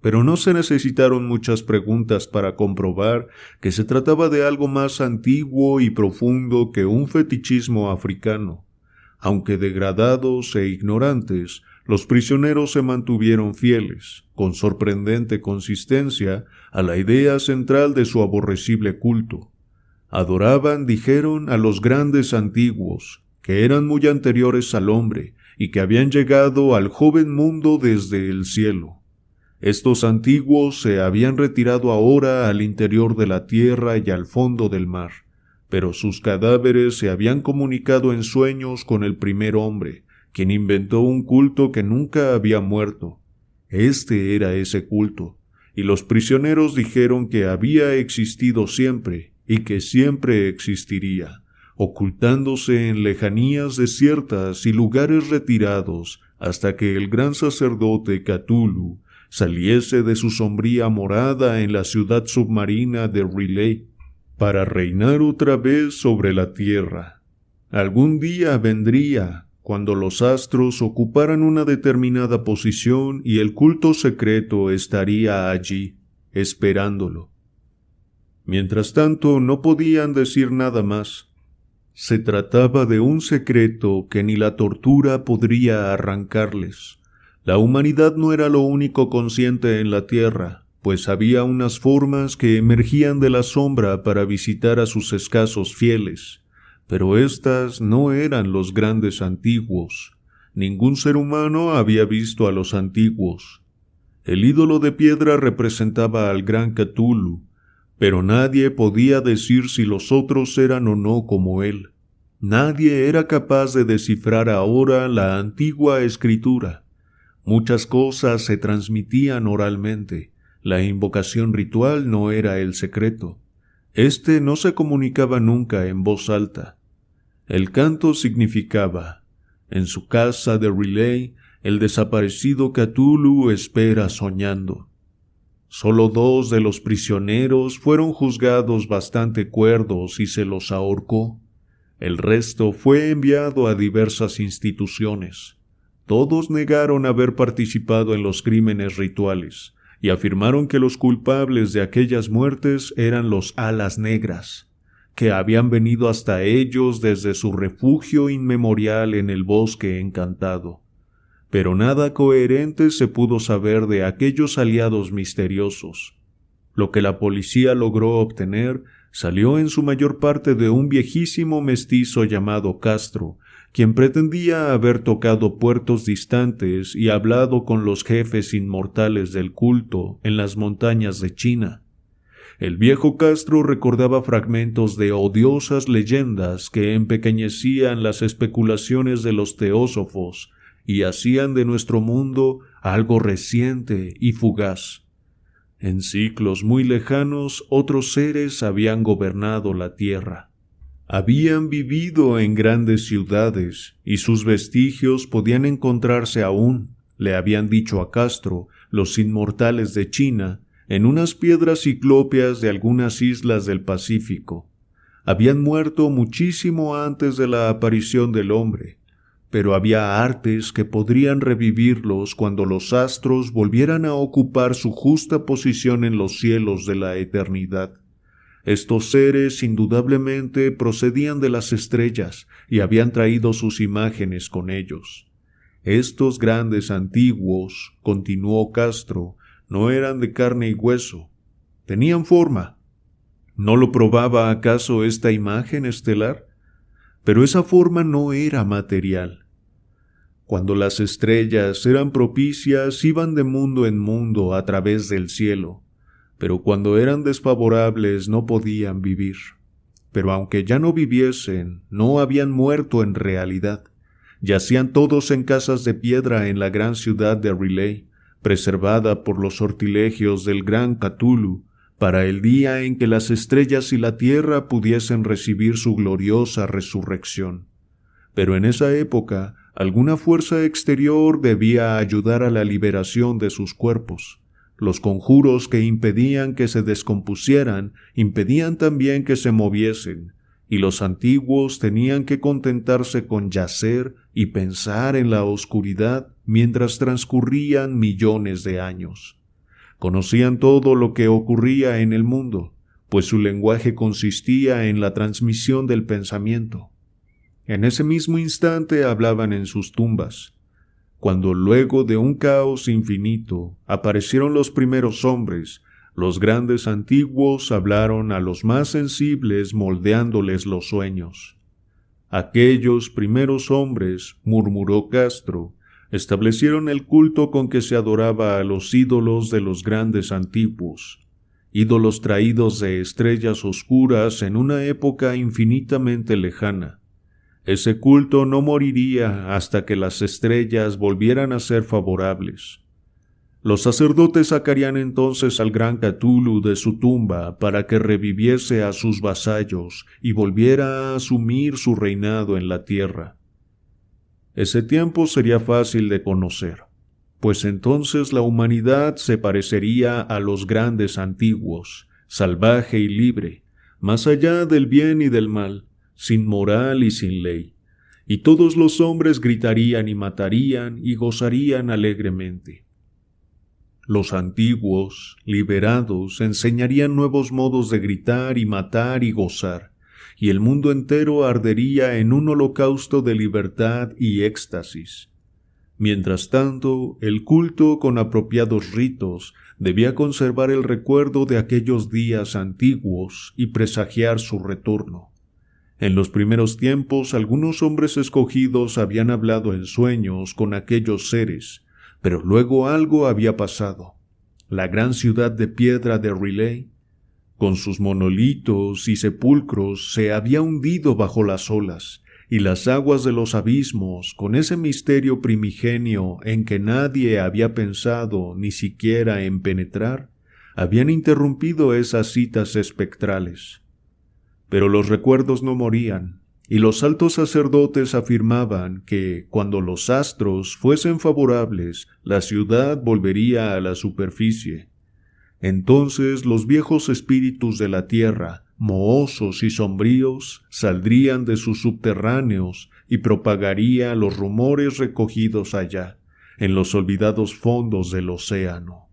Pero no se necesitaron muchas preguntas para comprobar que se trataba de algo más antiguo y profundo que un fetichismo africano. Aunque degradados e ignorantes, los prisioneros se mantuvieron fieles, con sorprendente consistencia, a la idea central de su aborrecible culto. Adoraban, dijeron, a los grandes antiguos, que eran muy anteriores al hombre y que habían llegado al joven mundo desde el cielo. Estos antiguos se habían retirado ahora al interior de la tierra y al fondo del mar, pero sus cadáveres se habían comunicado en sueños con el primer hombre, quien inventó un culto que nunca había muerto. Este era ese culto, y los prisioneros dijeron que había existido siempre y que siempre existiría, ocultándose en lejanías desiertas y lugares retirados hasta que el gran sacerdote Cthulhu saliese de su sombría morada en la ciudad submarina de R'lyeh para reinar otra vez sobre la tierra. Algún día vendría cuando los astros ocuparan una determinada posición y el culto secreto estaría allí, esperándolo. Mientras tanto, no podían decir nada más. Se trataba de un secreto que ni la tortura podría arrancarles. La humanidad no era lo único consciente en la Tierra, pues había unas formas que emergían de la sombra para visitar a sus escasos fieles, pero éstas no eran los grandes antiguos. Ningún ser humano había visto a los antiguos. El ídolo de piedra representaba al gran Cthulhu, pero nadie podía decir si los otros eran o no como él. Nadie era capaz de descifrar ahora la antigua escritura. Muchas cosas se transmitían oralmente. La invocación ritual no era el secreto. Este no se comunicaba nunca en voz alta. El canto significaba: en su casa de R'lyeh, el desaparecido Cthulhu espera soñando. Solo 2 de los prisioneros fueron juzgados bastante cuerdos y se los ahorcó. El resto fue enviado a diversas instituciones. Todos negaron haber participado en los crímenes rituales y afirmaron que los culpables de aquellas muertes eran los Alas Negras, que habían venido hasta ellos desde su refugio inmemorial en el bosque encantado. Pero nada coherente se pudo saber de aquellos aliados misteriosos. Lo que la policía logró obtener salió en su mayor parte de un viejísimo mestizo llamado Castro, quien pretendía haber tocado puertos distantes y hablado con los jefes inmortales del culto en las montañas de China. El viejo Castro recordaba fragmentos de odiosas leyendas que empequeñecían las especulaciones de los teósofos y hacían de nuestro mundo algo reciente y fugaz. En ciclos muy lejanos, otros seres habían gobernado la tierra. Habían vivido en grandes ciudades y sus vestigios podían encontrarse aún, le habían dicho a Castro, los inmortales de China, en unas piedras ciclópeas de algunas islas del Pacífico. Habían muerto muchísimo antes de la aparición del hombre, pero había artes que podrían revivirlos cuando los astros volvieran a ocupar su justa posición en los cielos de la eternidad. Estos seres indudablemente procedían de las estrellas y habían traído sus imágenes con ellos. Estos grandes antiguos, continuó Castro, no eran de carne y hueso. Tenían forma. ¿No lo probaba acaso esta imagen estelar? Pero esa forma no era material. Cuando las estrellas eran propicias, iban de mundo en mundo a través del cielo, pero cuando eran desfavorables no podían vivir. Pero aunque ya no viviesen, no habían muerto en realidad. Yacían todos en casas de piedra en la gran ciudad de R'lyeh, preservada por los sortilegios del gran Cthulhu, para el día en que las estrellas y la tierra pudiesen recibir su gloriosa resurrección. Pero en esa época, alguna fuerza exterior debía ayudar a la liberación de sus cuerpos. Los conjuros que impedían que se descompusieran impedían también que se moviesen, y los antiguos tenían que contentarse con yacer y pensar en la oscuridad mientras transcurrían millones de años. Conocían todo lo que ocurría en el mundo, pues su lenguaje consistía en la transmisión del pensamiento. En ese mismo instante hablaban en sus tumbas. Cuando luego de un caos infinito aparecieron los primeros hombres, los grandes antiguos hablaron a los más sensibles moldeándoles los sueños. Aquellos primeros hombres, murmuró Castro, establecieron el culto con que se adoraba a los ídolos de los grandes antiguos, ídolos traídos de estrellas oscuras en una época infinitamente lejana. Ese culto no moriría hasta que las estrellas volvieran a ser favorables. Los sacerdotes sacarían entonces al gran Cthulhu de su tumba para que reviviese a sus vasallos y volviera a asumir su reinado en la tierra. Ese tiempo sería fácil de conocer, pues entonces la humanidad se parecería a los grandes antiguos, salvaje y libre, más allá del bien y del mal, sin moral y sin ley, y todos los hombres gritarían y matarían y gozarían alegremente. Los antiguos, liberados, enseñarían nuevos modos de gritar y matar y gozar, y el mundo entero ardería en un holocausto de libertad y éxtasis. Mientras tanto, el culto con apropiados ritos debía conservar el recuerdo de aquellos días antiguos y presagiar su retorno. En los primeros tiempos, algunos hombres escogidos habían hablado en sueños con aquellos seres, pero luego algo había pasado. La gran ciudad de piedra de Riley, con sus monolitos y sepulcros, se había hundido bajo las olas, y las aguas de los abismos, con ese misterio primigenio en que nadie había pensado ni siquiera en penetrar, habían interrumpido esas citas espectrales. Pero los recuerdos no morían, y los altos sacerdotes afirmaban que, cuando los astros fuesen favorables, la ciudad volvería a la superficie. Entonces los viejos espíritus de la tierra, mohosos y sombríos, saldrían de sus subterráneos y propagaría los rumores recogidos allá, en los olvidados fondos del océano.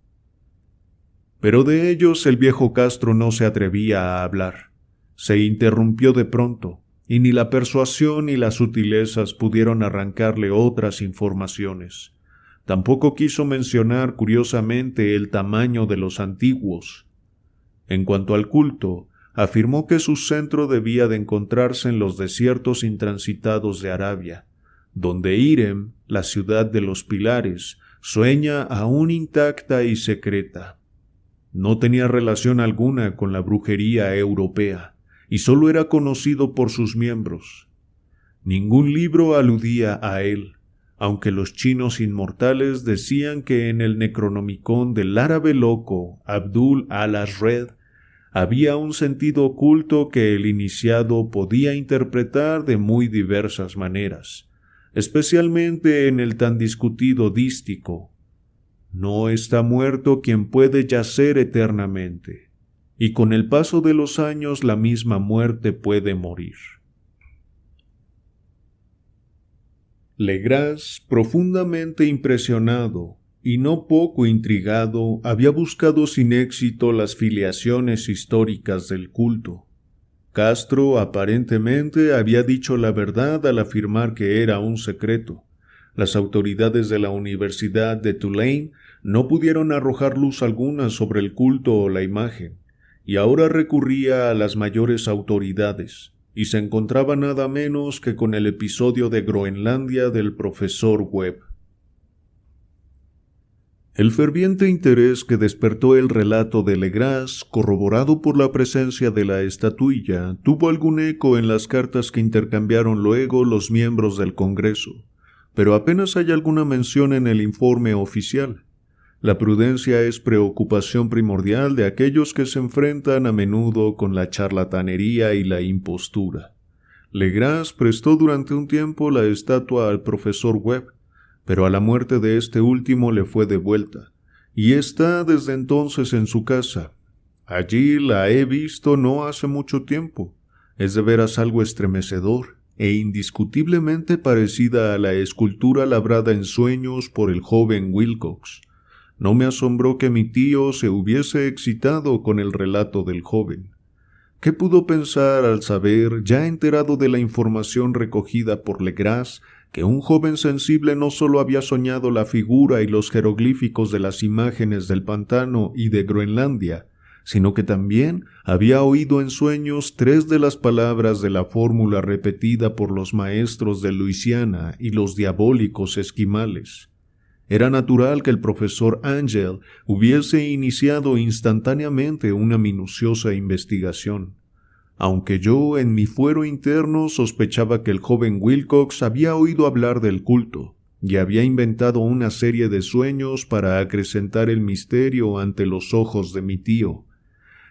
Pero de ellos el viejo Castro no se atrevía a hablar. Se interrumpió de pronto, y ni la persuasión ni las sutilezas pudieron arrancarle otras informaciones. Tampoco quiso mencionar curiosamente el tamaño de los antiguos. En cuanto al culto, afirmó que su centro debía de encontrarse en los desiertos intransitados de Arabia, donde Irem, la ciudad de los pilares, sueña aún intacta y secreta. No tenía relación alguna con la brujería europea, y sólo era conocido por sus miembros. Ningún libro aludía a él, aunque los chinos inmortales decían que en el Necronomicon del árabe loco Abdul al-Asred había un sentido oculto que el iniciado podía interpretar de muy diversas maneras, especialmente en el tan discutido dístico: no está muerto quien puede yacer eternamente, y con el paso de los años la misma muerte puede morir. Legras, profundamente impresionado y no poco intrigado, había buscado sin éxito las filiaciones históricas del culto. Castro aparentemente había dicho la verdad al afirmar que era un secreto. Las autoridades de la Universidad de Tulane no pudieron arrojar luz alguna sobre el culto o la imagen, y ahora recurría a las mayores autoridades, y se encontraba nada menos que con el episodio de Groenlandia del profesor Webb. El ferviente interés que despertó el relato de Legras, corroborado por la presencia de la estatuilla, tuvo algún eco en las cartas que intercambiaron luego los miembros del Congreso, pero apenas hay alguna mención en el informe oficial. La prudencia es preocupación primordial de aquellos que se enfrentan a menudo con la charlatanería y la impostura. Legras prestó durante un tiempo la estatua al profesor Webb, pero a la muerte de este último le fue devuelta, y está desde entonces en su casa. Allí la he visto no hace mucho tiempo. Es de veras algo estremecedor e indiscutiblemente parecida a la escultura labrada en sueños por el joven Wilcox. No me asombró que mi tío se hubiese excitado con el relato del joven. ¿Qué pudo pensar al saber, ya enterado de la información recogida por Legras, que un joven sensible no solo había soñado la figura y los jeroglíficos de las imágenes del pantano y de Groenlandia, sino que también había oído en sueños 3 de las palabras de la fórmula repetida por los maestros de Luisiana y los diabólicos esquimales. Era natural que el profesor Angel hubiese iniciado instantáneamente una minuciosa investigación, aunque yo en mi fuero interno sospechaba que el joven Wilcox había oído hablar del culto y había inventado una serie de sueños para acrecentar el misterio ante los ojos de mi tío.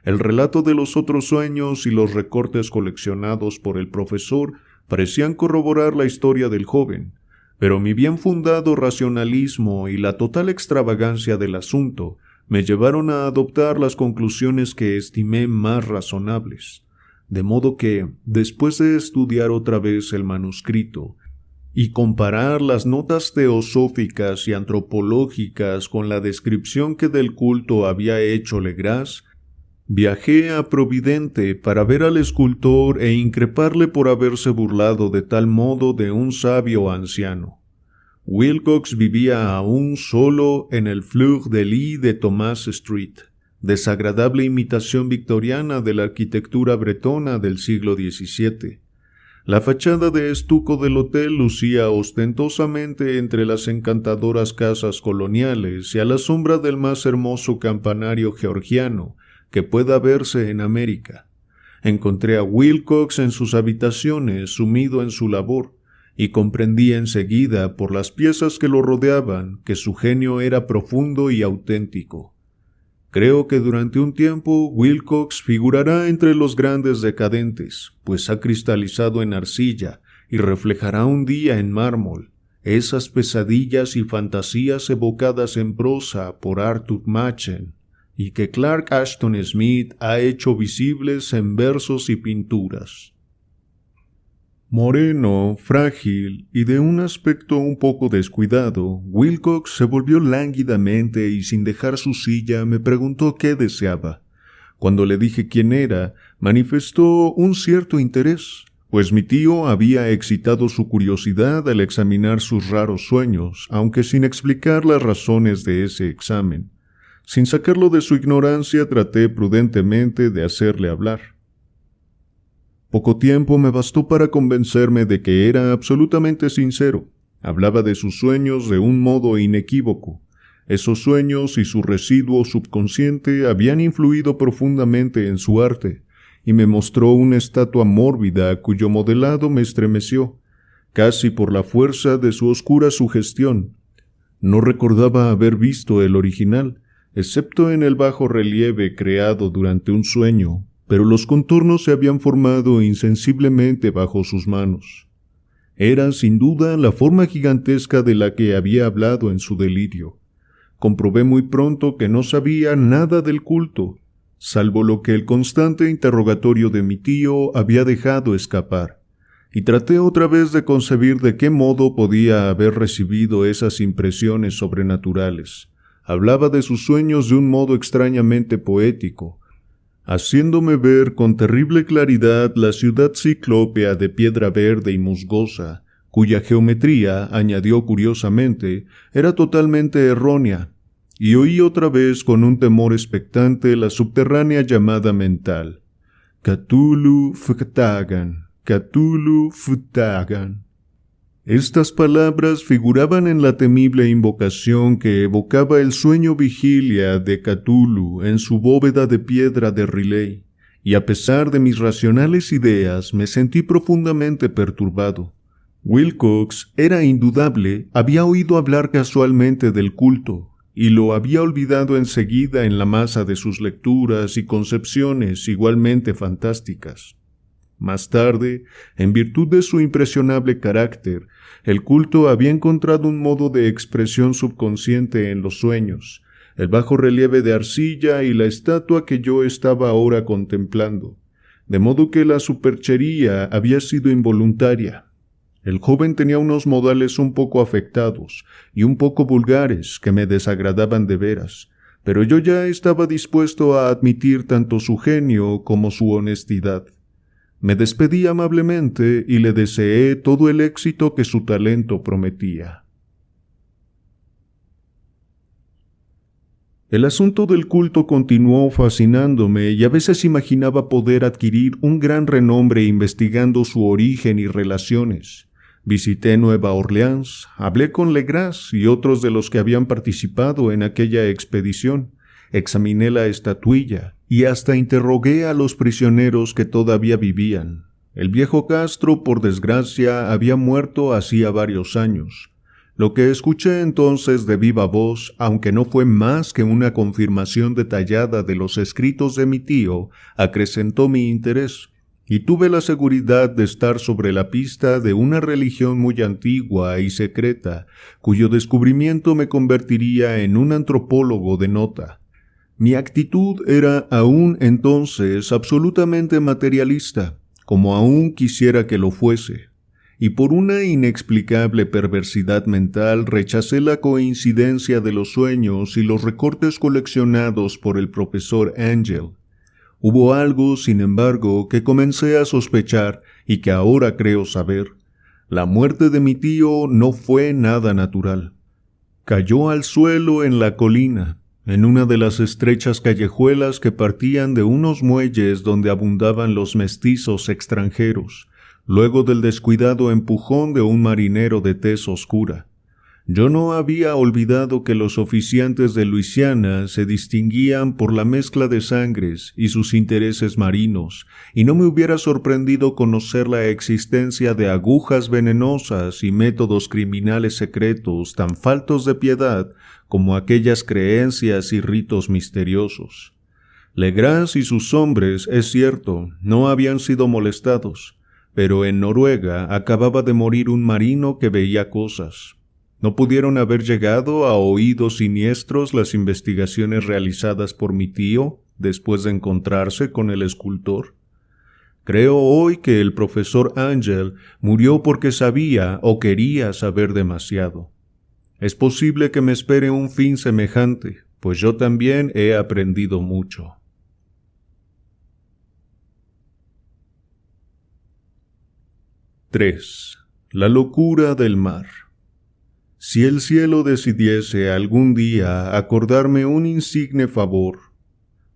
El relato de los otros sueños y los recortes coleccionados por el profesor parecían corroborar la historia del joven, pero mi bien fundado racionalismo y la total extravagancia del asunto me llevaron a adoptar las conclusiones que estimé más razonables, de modo que, después de estudiar otra vez el manuscrito y comparar las notas teosóficas y antropológicas con la descripción que del culto había hecho Legras, viajé a Providente para ver al escultor e increparle por haberse burlado de tal modo de un sabio anciano. Wilcox vivía aún solo en el Fleur de Lis de Thomas Street, desagradable imitación victoriana de la arquitectura bretona del siglo XVII. La fachada de estuco del hotel lucía ostentosamente entre las encantadoras casas coloniales y a la sombra del más hermoso campanario georgiano que pueda verse en América. Encontré a Wilcox en sus habitaciones sumido en su labor, y comprendí enseguida por las piezas que lo rodeaban que su genio era profundo y auténtico. Creo que durante un tiempo Wilcox figurará entre los grandes decadentes, pues ha cristalizado en arcilla y reflejará un día en mármol esas pesadillas y fantasías evocadas en prosa por Arthur Machen, y que Clark Ashton Smith ha hecho visibles en versos y pinturas. Moreno, frágil y de un aspecto un poco descuidado, Wilcox se volvió lánguidamente y sin dejar su silla me preguntó qué deseaba. Cuando le dije quién era, manifestó un cierto interés, pues mi tío había excitado su curiosidad al examinar sus raros sueños, aunque sin explicar las razones de ese examen. Sin sacarlo de su ignorancia, traté prudentemente de hacerle hablar. Poco tiempo me bastó para convencerme de que era absolutamente sincero. Hablaba de sus sueños de un modo inequívoco. Esos sueños y su residuo subconsciente habían influido profundamente en su arte, y me mostró una estatua mórbida cuyo modelado me estremeció, casi por la fuerza de su oscura sugestión. No recordaba haber visto el original, excepto en el bajo relieve creado durante un sueño, pero los contornos se habían formado insensiblemente bajo sus manos. Era, sin duda, la forma gigantesca de la que había hablado en su delirio. Comprobé muy pronto que no sabía nada del culto, salvo lo que el constante interrogatorio de mi tío había dejado escapar, y traté otra vez de concebir de qué modo podía haber recibido esas impresiones sobrenaturales. Hablaba de sus sueños de un modo extrañamente poético, haciéndome ver con terrible claridad la ciudad ciclópea de piedra verde y musgosa, cuya geometría, añadió curiosamente, era totalmente errónea, y oí otra vez con un temor expectante la subterránea llamada mental. Cthulhu Ftagan, Cthulhu Ftagan. Estas palabras figuraban en la temible invocación que evocaba el sueño vigilia de Cthulhu en su bóveda de piedra de Riley, y a pesar de mis racionales ideas me sentí profundamente perturbado. Wilcox, era indudable, había oído hablar casualmente del culto, y lo había olvidado enseguida en la masa de sus lecturas y concepciones igualmente fantásticas. Más tarde, en virtud de su impresionable carácter, el culto había encontrado un modo de expresión subconsciente en los sueños, el bajo relieve de arcilla y la estatua que yo estaba ahora contemplando, de modo que la superchería había sido involuntaria. El joven tenía unos modales un poco afectados y un poco vulgares que me desagradaban de veras, pero yo ya estaba dispuesto a admitir tanto su genio como su honestidad. Me despedí amablemente y le deseé todo el éxito que su talento prometía. El asunto del culto continuó fascinándome y a veces imaginaba poder adquirir un gran renombre investigando su origen y relaciones. Visité Nueva Orleans, hablé con Legras y otros de los que habían participado en aquella expedición, examiné la estatuilla y hasta interrogué a los prisioneros que todavía vivían. El viejo Castro, por desgracia, había muerto hacía varios años. Lo que escuché entonces de viva voz, aunque no fue más que una confirmación detallada de los escritos de mi tío, acrecentó mi interés, y tuve la seguridad de estar sobre la pista de una religión muy antigua y secreta, cuyo descubrimiento me convertiría en un antropólogo de nota. Mi actitud era aún entonces absolutamente materialista, como aún quisiera que lo fuese. Y por una inexplicable perversidad mental rechacé la coincidencia de los sueños y los recortes coleccionados por el profesor Angel. Hubo algo, sin embargo, que comencé a sospechar y que ahora creo saber. La muerte de mi tío no fue nada natural. Cayó al suelo en la colina, en una de las estrechas callejuelas que partían de unos muelles donde abundaban los mestizos extranjeros, luego del descuidado empujón de un marinero de tez oscura. Yo no había olvidado que los oficiantes de Luisiana se distinguían por la mezcla de sangres y sus intereses marinos, y no me hubiera sorprendido conocer la existencia de agujas venenosas y métodos criminales secretos tan faltos de piedad como aquellas creencias y ritos misteriosos. Legras y sus hombres, es cierto, no habían sido molestados, pero en Noruega acababa de morir un marino que veía cosas. ¿No pudieron haber llegado a oídos siniestros las investigaciones realizadas por mi tío después de encontrarse con el escultor? Creo hoy que el profesor Angel murió porque sabía o quería saber demasiado. Es posible que me espere un fin semejante, pues yo también he aprendido mucho. 3. La locura del mar. Si el cielo decidiese algún día acordarme un insigne favor,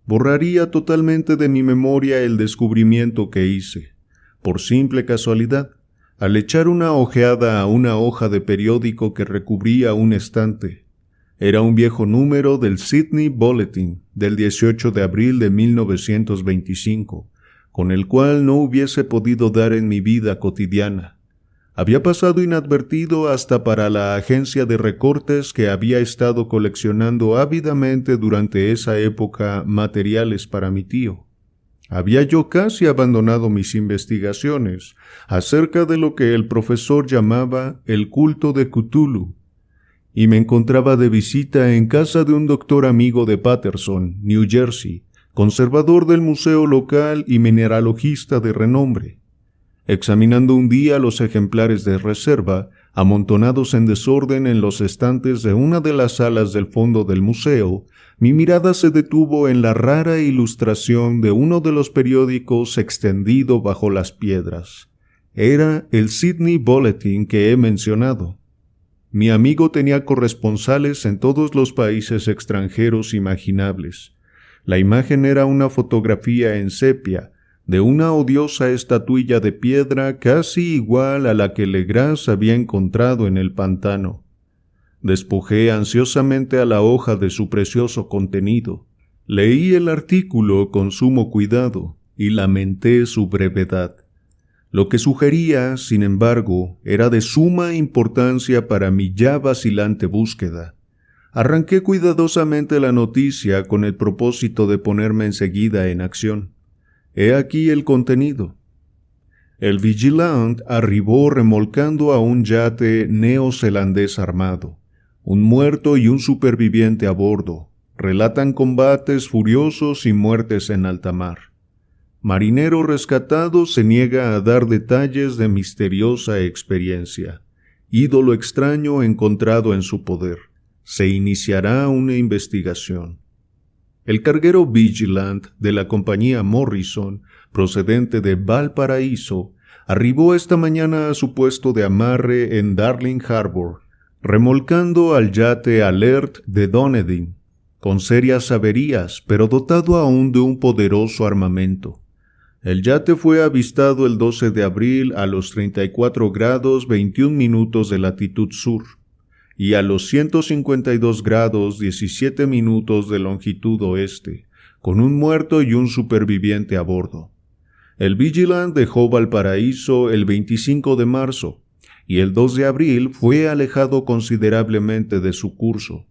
borraría totalmente de mi memoria el descubrimiento que hice, por simple casualidad, al echar una ojeada a una hoja de periódico que recubría un estante. Era un viejo número del Sydney Bulletin del 18 de abril de 1925, con el cual no hubiese podido dar en mi vida cotidiana. Había pasado inadvertido hasta para la agencia de recortes que había estado coleccionando ávidamente durante esa época materiales para mi tío. Había yo casi abandonado mis investigaciones acerca de lo que el profesor llamaba el culto de Cthulhu, y me encontraba de visita en casa de un doctor amigo de Paterson, New Jersey, conservador del museo local y mineralogista de renombre. Examinando un día los ejemplares de reserva, amontonados en desorden en los estantes de una de las salas del fondo del museo, mi mirada se detuvo en la rara ilustración de uno de los periódicos extendido bajo las piedras. Era el Sydney Bulletin que he mencionado. Mi amigo tenía corresponsales en todos los países extranjeros imaginables. La imagen era una fotografía en sepia, de una odiosa estatuilla de piedra casi igual a la que Legras había encontrado en el pantano. Despojé ansiosamente a la hoja de su precioso contenido. Leí el artículo con sumo cuidado y lamenté su brevedad. Lo que sugería, sin embargo, era de suma importancia para mi ya vacilante búsqueda. Arranqué cuidadosamente la noticia con el propósito de ponerme enseguida en acción. He aquí el contenido. El Vigilant arribó remolcando a un yate neozelandés armado. Un muerto y un superviviente a bordo. Relatan combates furiosos y muertes en alta mar. Marinero rescatado se niega a dar detalles de misteriosa experiencia. Ídolo extraño encontrado en su poder. Se iniciará una investigación. El carguero Vigilant de la compañía Morrison, procedente de Valparaíso, arribó esta mañana a su puesto de amarre en Darling Harbour, remolcando al yate Alert de Dunedin. con serias averías, pero dotado aún de un poderoso armamento. El yate fue avistado el 12 de abril a los 34 grados 21 minutos de latitud sur y a los 152 grados 17 minutos de longitud oeste, con un muerto y un superviviente a bordo. El Vigilant dejó Valparaíso el 25 de marzo y el 2 de abril fue alejado considerablemente de su curso,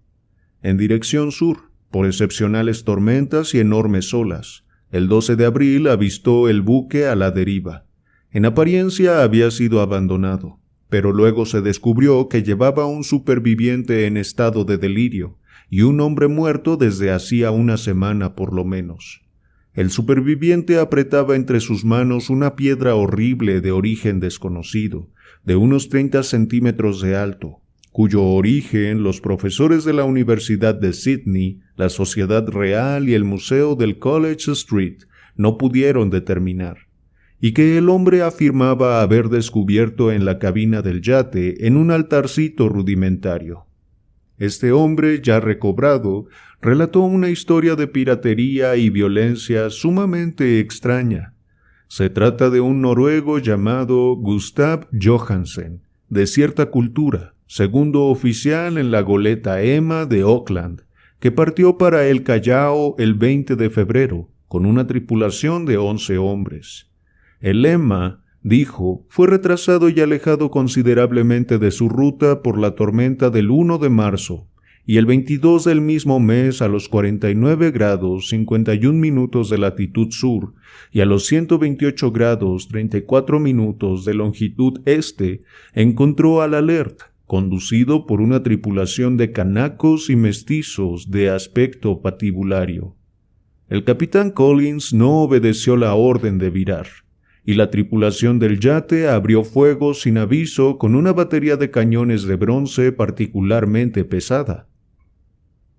en dirección sur, por excepcionales tormentas y enormes olas. El 12 de abril avistó el buque a la deriva. En apariencia había sido abandonado, pero luego se descubrió que llevaba un superviviente en estado de delirio y un hombre muerto desde hacía una semana por lo menos. El superviviente apretaba entre sus manos una piedra horrible de origen desconocido, de unos 30 centímetros de alto, cuyo origen los profesores de la Universidad de Sydney, la Sociedad Real y el Museo del College Street no pudieron determinar, y que el hombre afirmaba haber descubierto en la cabina del yate en un altarcito rudimentario. Este hombre, ya recobrado, relató una historia de piratería y violencia sumamente extraña. Se trata de un noruego llamado Gustav Johansen, de cierta cultura, segundo oficial en la goleta Emma de Auckland, que partió para el Callao el 20 de febrero, con una tripulación de 11 hombres. El Emma, dijo, fue retrasado y alejado considerablemente de su ruta por la tormenta del 1 de marzo, y el 22 del mismo mes a los 49 grados 51 minutos de latitud sur y a los 128 grados 34 minutos de longitud este, encontró al Alert, conducido por una tripulación de canacos y mestizos de aspecto patibulario. El capitán Collins no obedeció la orden de virar, y la tripulación del yate abrió fuego sin aviso con una batería de cañones de bronce particularmente pesada.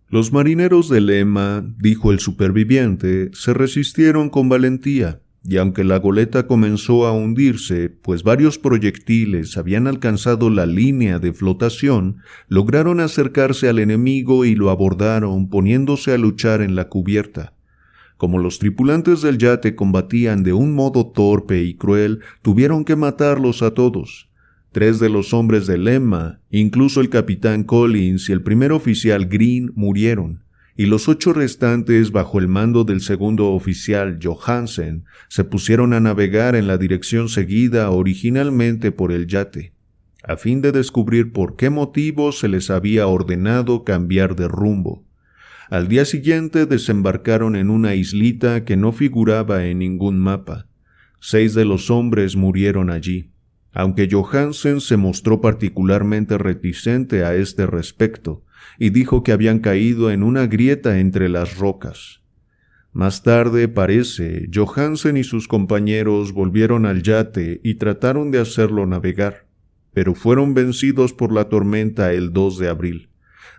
Los marineros del Emma, dijo el superviviente, se resistieron con valentía, y aunque la goleta comenzó a hundirse, pues varios proyectiles habían alcanzado la línea de flotación, lograron acercarse al enemigo y lo abordaron poniéndose a luchar en la cubierta. Como los tripulantes del yate combatían de un modo torpe y cruel, tuvieron que matarlos a todos. 3 de los hombres del Emma, incluso el capitán Collins y el primer oficial Green, murieron, y los 8 restantes, bajo el mando del segundo oficial Johansen, se pusieron a navegar en la dirección seguida originalmente por el yate, a fin de descubrir por qué motivo se les había ordenado cambiar de rumbo. Al día siguiente desembarcaron en una islita que no figuraba en ningún mapa. 6 de los hombres murieron allí, aunque Johansen se mostró particularmente reticente a este respecto y dijo que habían caído en una grieta entre las rocas. Más tarde, parece, Johansen y sus compañeros volvieron al yate y trataron de hacerlo navegar, pero fueron vencidos por la tormenta el 2 de abril.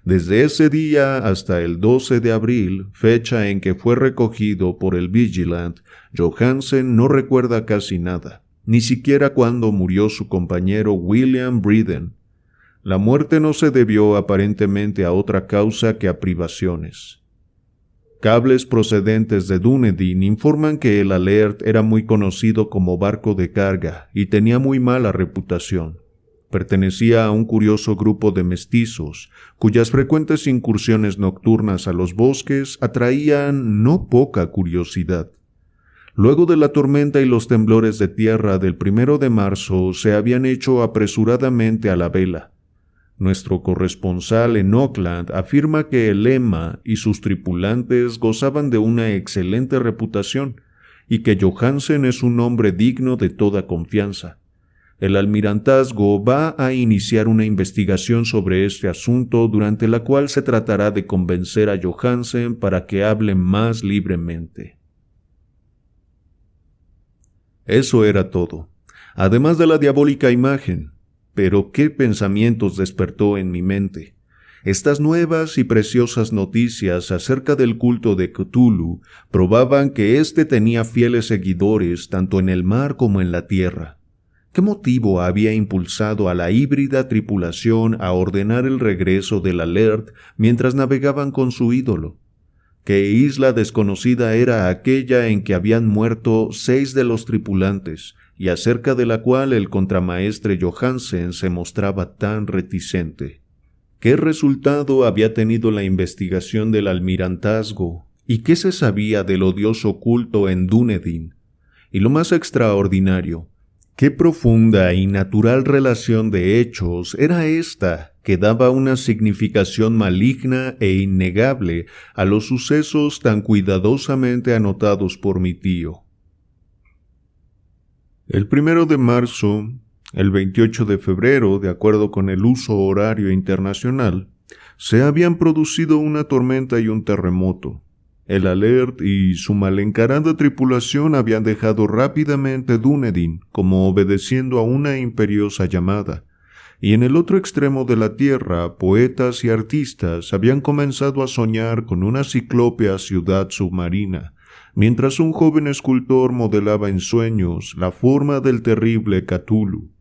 Desde ese día hasta el 12 de abril, fecha en que fue recogido por el Vigilant, Johansen no recuerda casi nada, ni siquiera cuándo murió su compañero William Breeden. La muerte no se debió aparentemente a otra causa que a privaciones. Cables procedentes de Dunedin informan que el Alert era muy conocido como barco de carga y tenía muy mala reputación. Pertenecía a un curioso grupo de mestizos, cuyas frecuentes incursiones nocturnas a los bosques atraían no poca curiosidad. Luego de la tormenta y los temblores de tierra del 1 de marzo se habían hecho apresuradamente a la vela. Nuestro corresponsal en Auckland afirma que el Emma y sus tripulantes gozaban de una excelente reputación y que Johansen es un hombre digno de toda confianza. El almirantazgo va a iniciar una investigación sobre este asunto durante la cual se tratará de convencer a Johansen para que hable más libremente. Eso era todo, además de la diabólica imagen. Pero qué pensamientos despertó en mi mente. Estas nuevas y preciosas noticias acerca del culto de Cthulhu probaban que éste tenía fieles seguidores tanto en el mar como en la tierra. ¿Qué motivo había impulsado a la híbrida tripulación a ordenar el regreso del Alert mientras navegaban con su ídolo? ¿Qué isla desconocida era aquella en que habían muerto 6 de los tripulantes y acerca de la cual el contramaestre Johansen se mostraba tan reticente? ¿Qué resultado había tenido la investigación del almirantazgo y qué se sabía del odioso culto en Dunedin? Y lo más extraordinario, qué profunda y natural relación de hechos era esta que daba una significación maligna e innegable a los sucesos tan cuidadosamente anotados por mi tío. El 1 de marzo, el 28 de febrero, de acuerdo con el uso horario internacional, se habían producido una tormenta y un terremoto. El Alert y su mal encarada tripulación habían dejado rápidamente Dunedin como obedeciendo a una imperiosa llamada, y en el otro extremo de la tierra poetas y artistas habían comenzado a soñar con una ciclópea ciudad submarina, mientras un joven escultor modelaba en sueños la forma del terrible Cthulhu.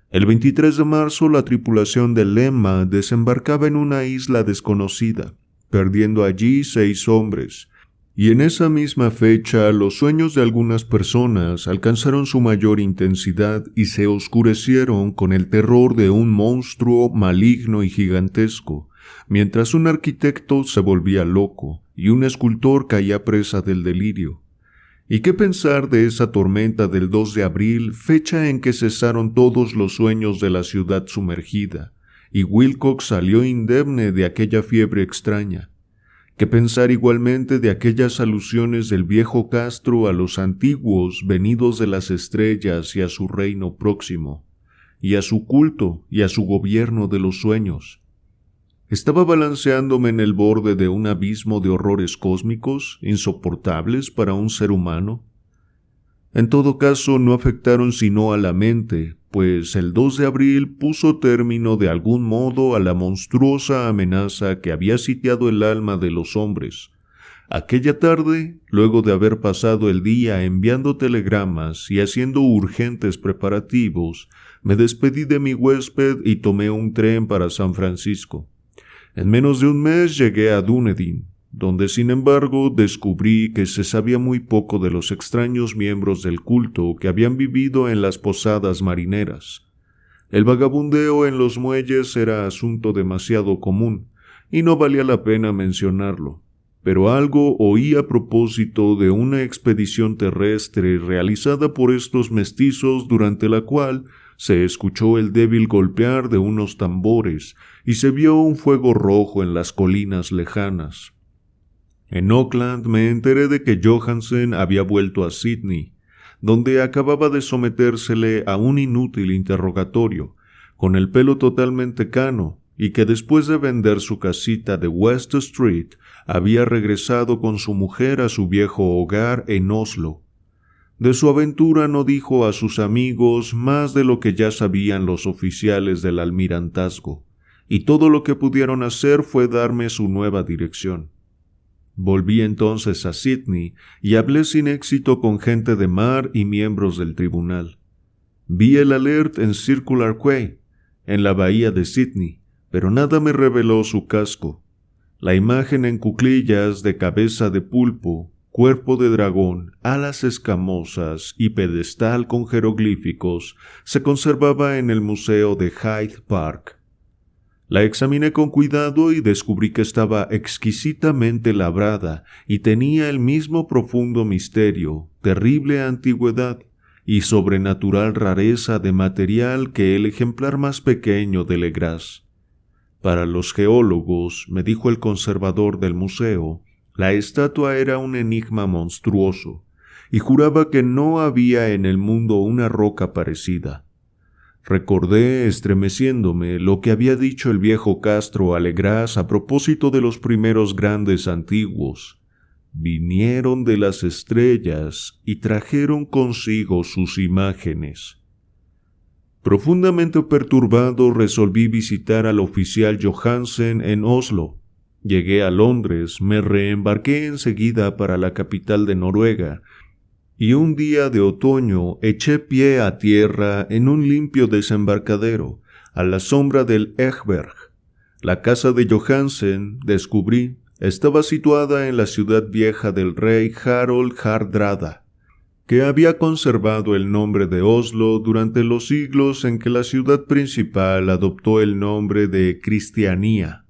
El 23 de marzo la tripulación del Lemma desembarcaba en una isla desconocida, perdiendo allí 6 hombres, y en esa misma fecha los sueños de algunas personas alcanzaron su mayor intensidad y se oscurecieron con el terror de un monstruo maligno y gigantesco, mientras un arquitecto se volvía loco y un escultor caía presa del delirio. ¿Y qué pensar de esa tormenta del 2 de abril, fecha en que cesaron todos los sueños de la ciudad sumergida, y Wilcox salió indemne de aquella fiebre extraña? ¿Qué pensar igualmente de aquellas alusiones del viejo Castro a los antiguos venidos de las estrellas y a su reino próximo, y a su culto y a su gobierno de los sueños? Estaba balanceándome en el borde de un abismo de horrores cósmicos, insoportables para un ser humano. En todo caso, no afectaron sino a la mente, pues el 2 de abril puso término de algún modo a la monstruosa amenaza que había sitiado el alma de los hombres. Aquella tarde, luego de haber pasado el día enviando telegramas y haciendo urgentes preparativos, me despedí de mi huésped y tomé un tren para San Francisco. En menos de un mes llegué a Dunedin, donde sin embargo descubrí que se sabía muy poco de los extraños miembros del culto que habían vivido en las posadas marineras. El vagabundeo en los muelles era asunto demasiado común, y no valía la pena mencionarlo, pero algo oí a propósito de una expedición terrestre realizada por estos mestizos durante la cual se escuchó el débil golpear de unos tambores y se vio un fuego rojo en las colinas lejanas. En Auckland me enteré de que Johansen había vuelto a Sydney, donde acababa de sometérsele a un inútil interrogatorio, con el pelo totalmente cano, y que después de vender su casita de West Street, había regresado con su mujer a su viejo hogar en Oslo. De su aventura no dijo a sus amigos más de lo que ya sabían los oficiales del almirantazgo, y todo lo que pudieron hacer fue darme su nueva dirección. Volví entonces a Sydney y hablé sin éxito con gente de mar y miembros del tribunal. Vi el Alert en Circular Quay, en la bahía de Sydney, pero nada me reveló su casco. La imagen en cuclillas de cabeza de pulpo, cuerpo de dragón, alas escamosas y pedestal con jeroglíficos se conservaba en el Museo de Hyde Park. La examiné con cuidado y descubrí que estaba exquisitamente labrada y tenía el mismo profundo misterio, terrible antigüedad y sobrenatural rareza de material que el ejemplar más pequeño de Legras. Para los geólogos, me dijo el conservador del museo, la estatua era un enigma monstruoso, y juraba que no había en el mundo una roca parecida. Recordé, estremeciéndome, lo que había dicho el viejo Castro a Legras a propósito de los primeros grandes antiguos. Vinieron de las estrellas y trajeron consigo sus imágenes. Profundamente perturbado, resolví visitar al oficial Johansen en Oslo. Llegué a Londres, me reembarqué enseguida para la capital de Noruega, y un día de otoño eché pie a tierra en un limpio desembarcadero, a la sombra del Eggberg. La casa de Johansen, descubrí, estaba situada en la ciudad vieja del rey Harald Hardrada, que había conservado el nombre de Oslo durante los siglos en que la ciudad principal adoptó el nombre de Cristianía.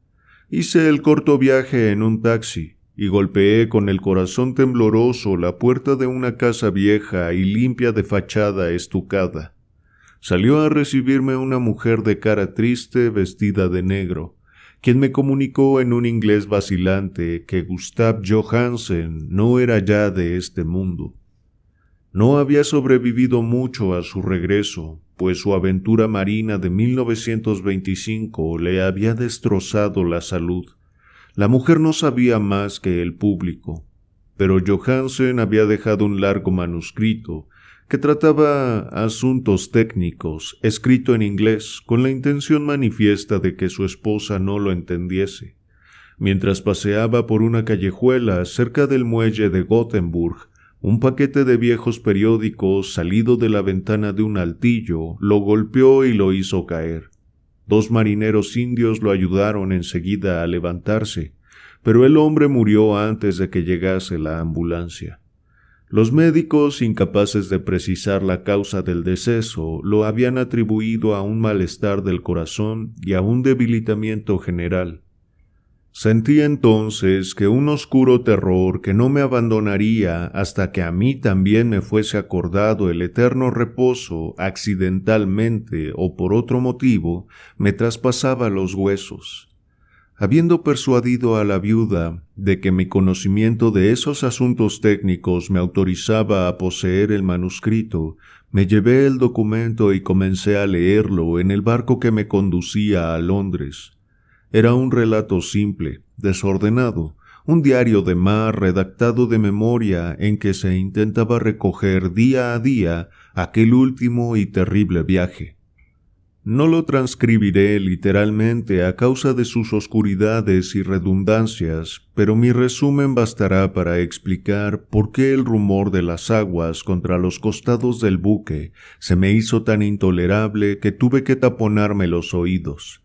Hice el corto viaje en un taxi y golpeé con el corazón tembloroso la puerta de una casa vieja y limpia de fachada estucada. Salió a recibirme una mujer de cara triste vestida de negro, quien me comunicó en un inglés vacilante que Gustav Johansen no era ya de este mundo. No había sobrevivido mucho a su regreso, pues su aventura marina de 1925 le había destrozado la salud. La mujer no sabía más que el público, pero Johansen había dejado un largo manuscrito que trataba asuntos técnicos, escrito en inglés, con la intención manifiesta de que su esposa no lo entendiese. Mientras paseaba por una callejuela cerca del muelle de Gothenburg, un paquete de viejos periódicos salido de la ventana de un altillo lo golpeó y lo hizo caer. 2 marineros indios lo ayudaron enseguida a levantarse, pero el hombre murió antes de que llegase la ambulancia. Los médicos, incapaces de precisar la causa del deceso, lo habían atribuido a un malestar del corazón y a un debilitamiento general. Sentí entonces que un oscuro terror que no me abandonaría hasta que a mí también me fuese acordado el eterno reposo, accidentalmente o por otro motivo, me traspasaba los huesos. Habiendo persuadido a la viuda de que mi conocimiento de esos asuntos técnicos me autorizaba a poseer el manuscrito, me llevé el documento y comencé a leerlo en el barco que me conducía a Londres. Era un relato simple, desordenado, un diario de mar redactado de memoria en que se intentaba recoger día a día aquel último y terrible viaje. No lo transcribiré literalmente a causa de sus oscuridades y redundancias, pero mi resumen bastará para explicar por qué el rumor de las aguas contra los costados del buque se me hizo tan intolerable que tuve que taponarme los oídos.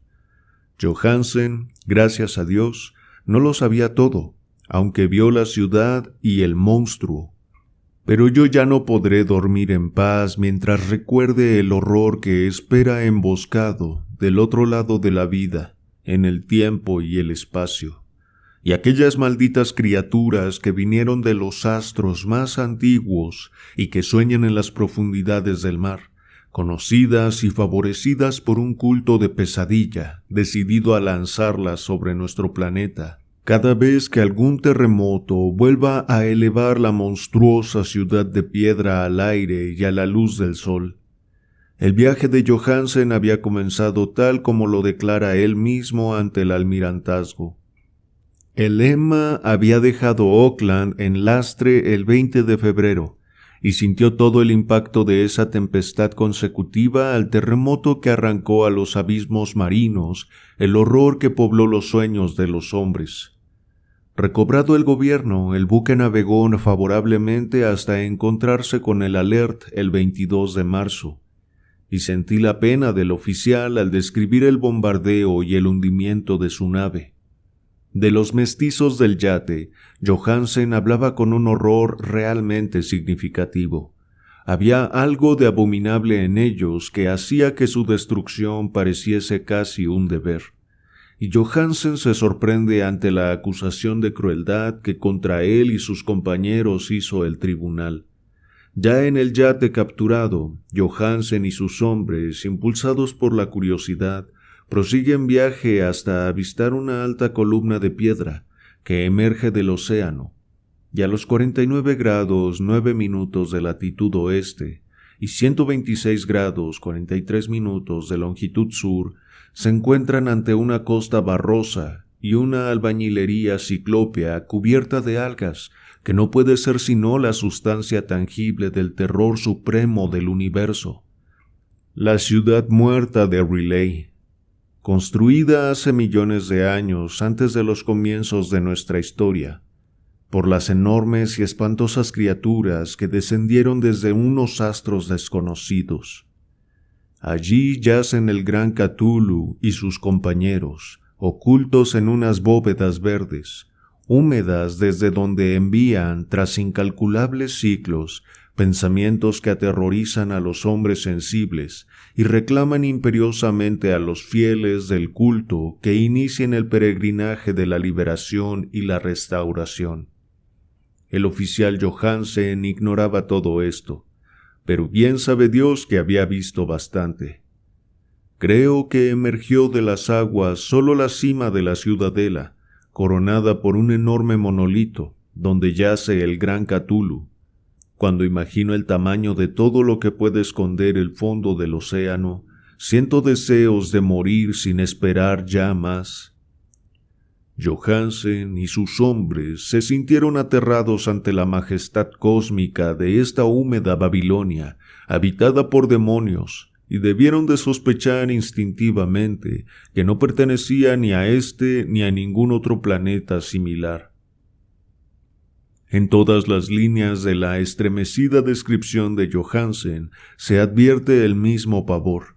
Johansen, gracias a Dios, no lo sabía todo, aunque vio la ciudad y el monstruo. Pero yo ya no podré dormir en paz mientras recuerde el horror que espera emboscado del otro lado de la vida, en el tiempo y el espacio, y aquellas malditas criaturas que vinieron de los astros más antiguos y que sueñan en las profundidades del mar, conocidas y favorecidas por un culto de pesadilla, decidido a lanzarlas sobre nuestro planeta, cada vez que algún terremoto vuelva a elevar la monstruosa ciudad de piedra al aire y a la luz del sol. El viaje de Johansen había comenzado tal como lo declara él mismo ante el almirantazgo. El Emma había dejado Auckland en lastre el 20 de febrero, y sintió todo el impacto de esa tempestad consecutiva al terremoto que arrancó a los abismos marinos el horror que pobló los sueños de los hombres. Recobrado el gobierno, el buque navegó favorablemente hasta encontrarse con el Alert el 22 de marzo, y sentí la pena del oficial al describir el bombardeo y el hundimiento de su nave. De los mestizos del yate, Johansen hablaba con un horror realmente significativo. Había algo de abominable en ellos que hacía que su destrucción pareciese casi un deber. Y Johansen se sorprende ante la acusación de crueldad que contra él y sus compañeros hizo el tribunal. Ya en el yate capturado, Johansen y sus hombres, impulsados por la curiosidad, prosiguen viaje hasta avistar una alta columna de piedra que emerge del océano, y a los 49 grados 9 minutos de latitud oeste y 126 grados 43 minutos de longitud sur, se encuentran ante una costa barrosa y una albañilería ciclópea cubierta de algas que no puede ser sino la sustancia tangible del terror supremo del universo. La ciudad muerta de R'lyeh, construida hace millones de años antes de los comienzos de nuestra historia, por las enormes y espantosas criaturas que descendieron desde unos astros desconocidos. Allí yacen el gran Cthulhu y sus compañeros, ocultos en unas bóvedas verdes, húmedas desde donde envían, tras incalculables siglos, pensamientos que aterrorizan a los hombres sensibles y reclaman imperiosamente a los fieles del culto que inicien el peregrinaje de la liberación y la restauración. El oficial Johansen ignoraba todo esto, pero bien sabe Dios que había visto bastante. Creo que emergió de las aguas solo la cima de la ciudadela, coronada por un enorme monolito, donde yace el gran Cthulhu. Cuando imagino el tamaño de todo lo que puede esconder el fondo del océano, siento deseos de morir sin esperar ya más. Johansen y sus hombres se sintieron aterrados ante la majestad cósmica de esta húmeda Babilonia, habitada por demonios, y debieron de sospechar instintivamente que no pertenecía ni a este ni a ningún otro planeta similar. En todas las líneas de la estremecida descripción de Johansen se advierte el mismo pavor.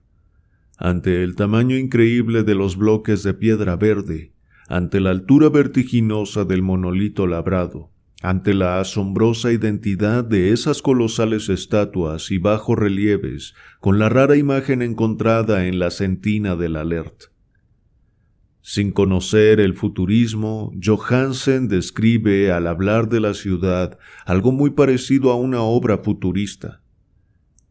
Ante el tamaño increíble de los bloques de piedra verde, ante la altura vertiginosa del monolito labrado, ante la asombrosa identidad de esas colosales estatuas y bajorrelieves con la rara imagen encontrada en la sentina del Alert. Sin conocer el futurismo, Johansen describe al hablar de la ciudad algo muy parecido a una obra futurista.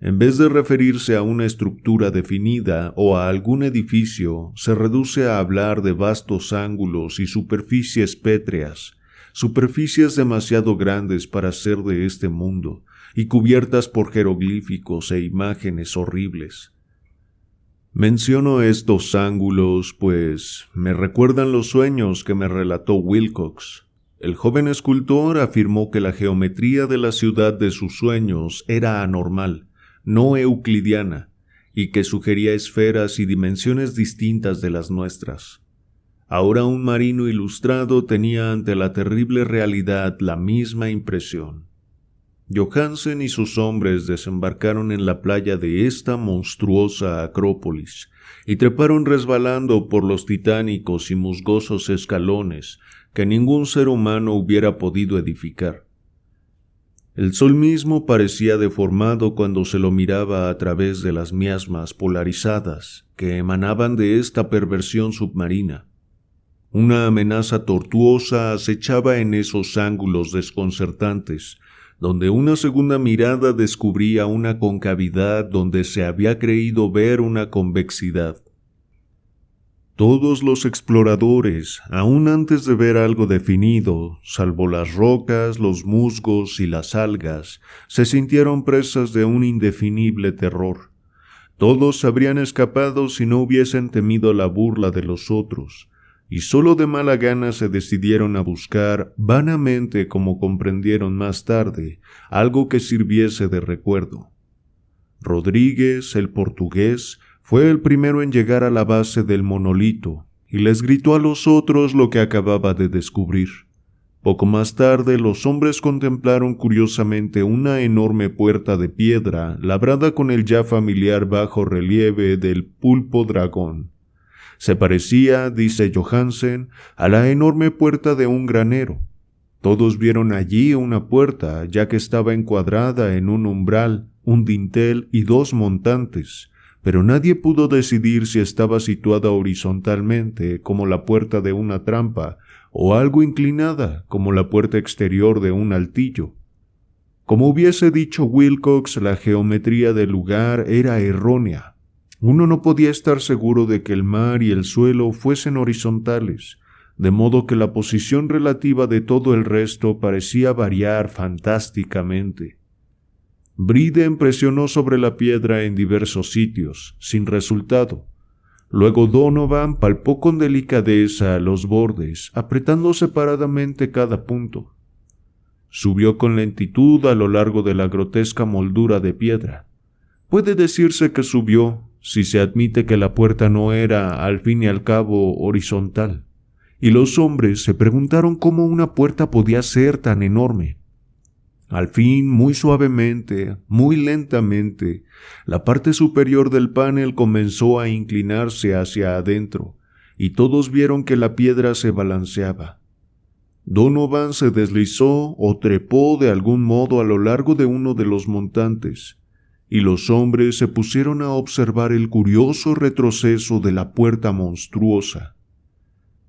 En vez de referirse a una estructura definida o a algún edificio, se reduce a hablar de vastos ángulos y superficies pétreas, superficies demasiado grandes para ser de este mundo y cubiertas por jeroglíficos e imágenes horribles. Menciono estos ángulos, pues me recuerdan los sueños que me relató Wilcox. El joven escultor afirmó que la geometría de la ciudad de sus sueños era anormal, no euclidiana, y que sugería esferas y dimensiones distintas de las nuestras. Ahora un marino ilustrado tenía ante la terrible realidad la misma impresión. Johansen y sus hombres desembarcaron en la playa de esta monstruosa acrópolis y treparon resbalando por los titánicos y musgosos escalones que ningún ser humano hubiera podido edificar. El sol mismo parecía deformado cuando se lo miraba a través de las miasmas polarizadas que emanaban de esta perversión submarina. Una amenaza tortuosa acechaba en esos ángulos desconcertantes, donde una segunda mirada descubría una concavidad donde se había creído ver una convexidad. Todos los exploradores, aún antes de ver algo definido, salvo las rocas, los musgos y las algas, se sintieron presas de un indefinible terror. Todos habrían escapado si no hubiesen temido la burla de los otros, y solo de mala gana se decidieron a buscar, vanamente como comprendieron más tarde, algo que sirviese de recuerdo. Rodríguez, el portugués, fue el primero en llegar a la base del monolito y les gritó a los otros lo que acababa de descubrir. Poco más tarde los hombres contemplaron curiosamente una enorme puerta de piedra labrada con el ya familiar bajo relieve del pulpo dragón. Se parecía, dice Johansen, a la enorme puerta de un granero. Todos vieron allí una puerta, ya que estaba encuadrada en un umbral, un dintel y dos montantes, pero nadie pudo decidir si estaba situada horizontalmente, como la puerta de una trampa, o algo inclinada, como la puerta exterior de un altillo. Como hubiese dicho Wilcox, la geometría del lugar era errónea. Uno no podía estar seguro de que el mar y el suelo fuesen horizontales, de modo que la posición relativa de todo el resto parecía variar fantásticamente. Briden presionó sobre la piedra en diversos sitios, sin resultado. Luego Donovan palpó con delicadeza los bordes, apretando separadamente cada punto. Subió con lentitud a lo largo de la grotesca moldura de piedra. Puede decirse que subió, si se admite que la puerta no era, al fin y al cabo, horizontal, y los hombres se preguntaron cómo una puerta podía ser tan enorme. Al fin, muy suavemente, muy lentamente, la parte superior del panel comenzó a inclinarse hacia adentro, y todos vieron que la piedra se balanceaba. Donovan se deslizó o trepó de algún modo a lo largo de uno de los montantes, y los hombres se pusieron a observar el curioso retroceso de la puerta monstruosa.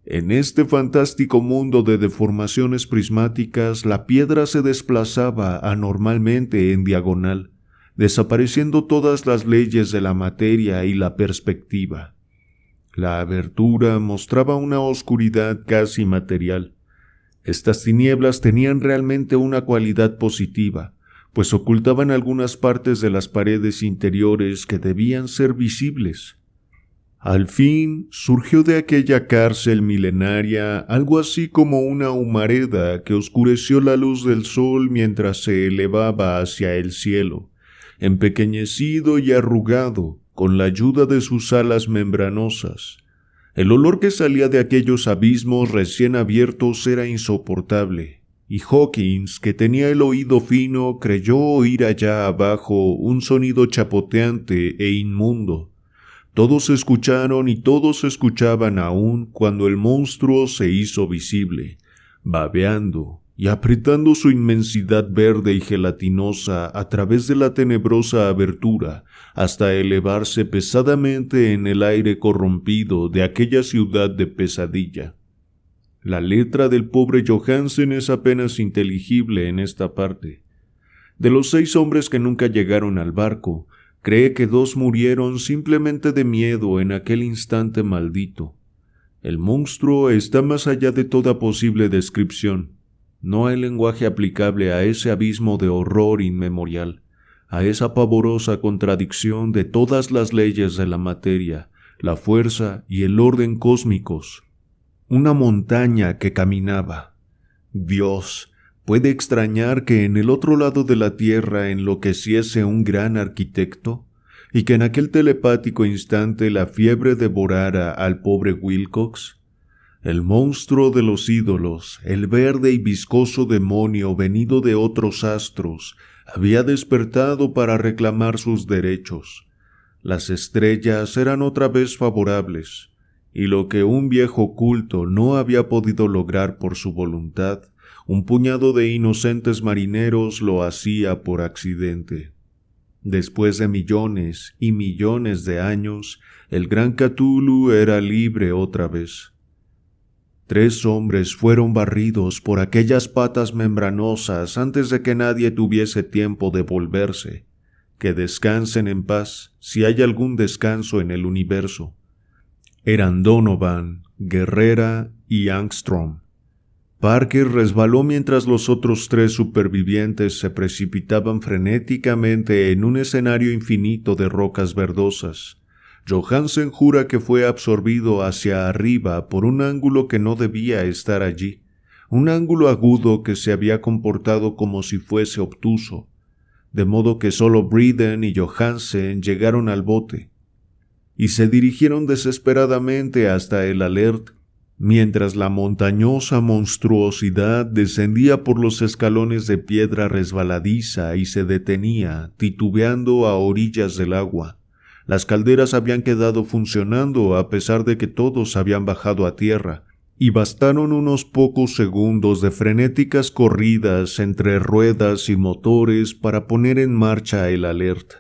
En este fantástico mundo de deformaciones prismáticas, la piedra se desplazaba anormalmente en diagonal, desapareciendo todas las leyes de la materia y la perspectiva. La abertura mostraba una oscuridad casi material. Estas tinieblas tenían realmente una cualidad positiva, pues ocultaban algunas partes de las paredes interiores que debían ser visibles. Al fin surgió de aquella cárcel milenaria algo así como una humareda que oscureció la luz del sol mientras se elevaba hacia el cielo, empequeñecido y arrugado con la ayuda de sus alas membranosas. El olor que salía de aquellos abismos recién abiertos era insoportable, y Hawkins, que tenía el oído fino, creyó oír allá abajo un sonido chapoteante e inmundo. Todos escucharon y todos escuchaban aún cuando el monstruo se hizo visible, babeando y apretando su inmensidad verde y gelatinosa a través de la tenebrosa abertura hasta elevarse pesadamente en el aire corrompido de aquella ciudad de pesadilla. La letra del pobre Johansen es apenas inteligible en esta parte. De los 6 hombres que nunca llegaron al barco, cree que 2 murieron simplemente de miedo en aquel instante maldito. El monstruo está más allá de toda posible descripción. No hay lenguaje aplicable a ese abismo de horror inmemorial, a esa pavorosa contradicción de todas las leyes de la materia, la fuerza y el orden cósmicos. Una montaña que caminaba. Dios, ¿puede extrañar que en el otro lado de la tierra enloqueciese un gran arquitecto? ¿Y que en aquel telepático instante la fiebre devorara al pobre Wilcox? El monstruo de los ídolos, el verde y viscoso demonio venido de otros astros, había despertado para reclamar sus derechos. Las estrellas eran otra vez favorables, y lo que un viejo culto no había podido lograr por su voluntad, un puñado de inocentes marineros lo hacía por accidente. Después de millones y millones de años, el gran Cthulhu era libre otra vez. 3 hombres fueron barridos por aquellas patas membranosas antes de que nadie tuviese tiempo de volverse. Que descansen en paz, si hay algún descanso en el universo. Eran Donovan, Guerrera y Angstrom. Parker resbaló mientras los otros 3 supervivientes se precipitaban frenéticamente en un escenario infinito de rocas verdosas. Johansen jura que fue absorbido hacia arriba por un ángulo que no debía estar allí, un ángulo agudo que se había comportado como si fuese obtuso, de modo que solo Breeden y Johansen llegaron al bote, y se dirigieron desesperadamente hasta el Alert, mientras la montañosa monstruosidad descendía por los escalones de piedra resbaladiza y se detenía, titubeando a orillas del agua. Las calderas habían quedado funcionando a pesar de que todos habían bajado a tierra, y bastaron unos pocos segundos de frenéticas corridas entre ruedas y motores para poner en marcha el Alert.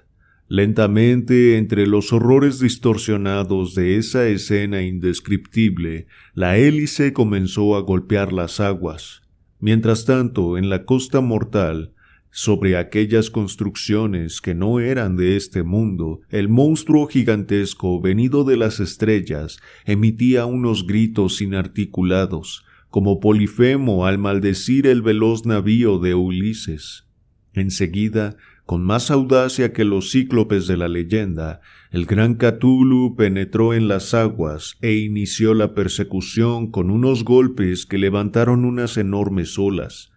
Lentamente, entre los horrores distorsionados de esa escena indescriptible, la hélice comenzó a golpear las aguas. Mientras tanto, en la costa mortal, sobre aquellas construcciones que no eran de este mundo, el monstruo gigantesco venido de las estrellas emitía unos gritos inarticulados, como Polifemo al maldecir el veloz navío de Ulises. Enseguida, con más audacia que los cíclopes de la leyenda, el gran Cthulhu penetró en las aguas e inició la persecución con unos golpes que levantaron unas enormes olas.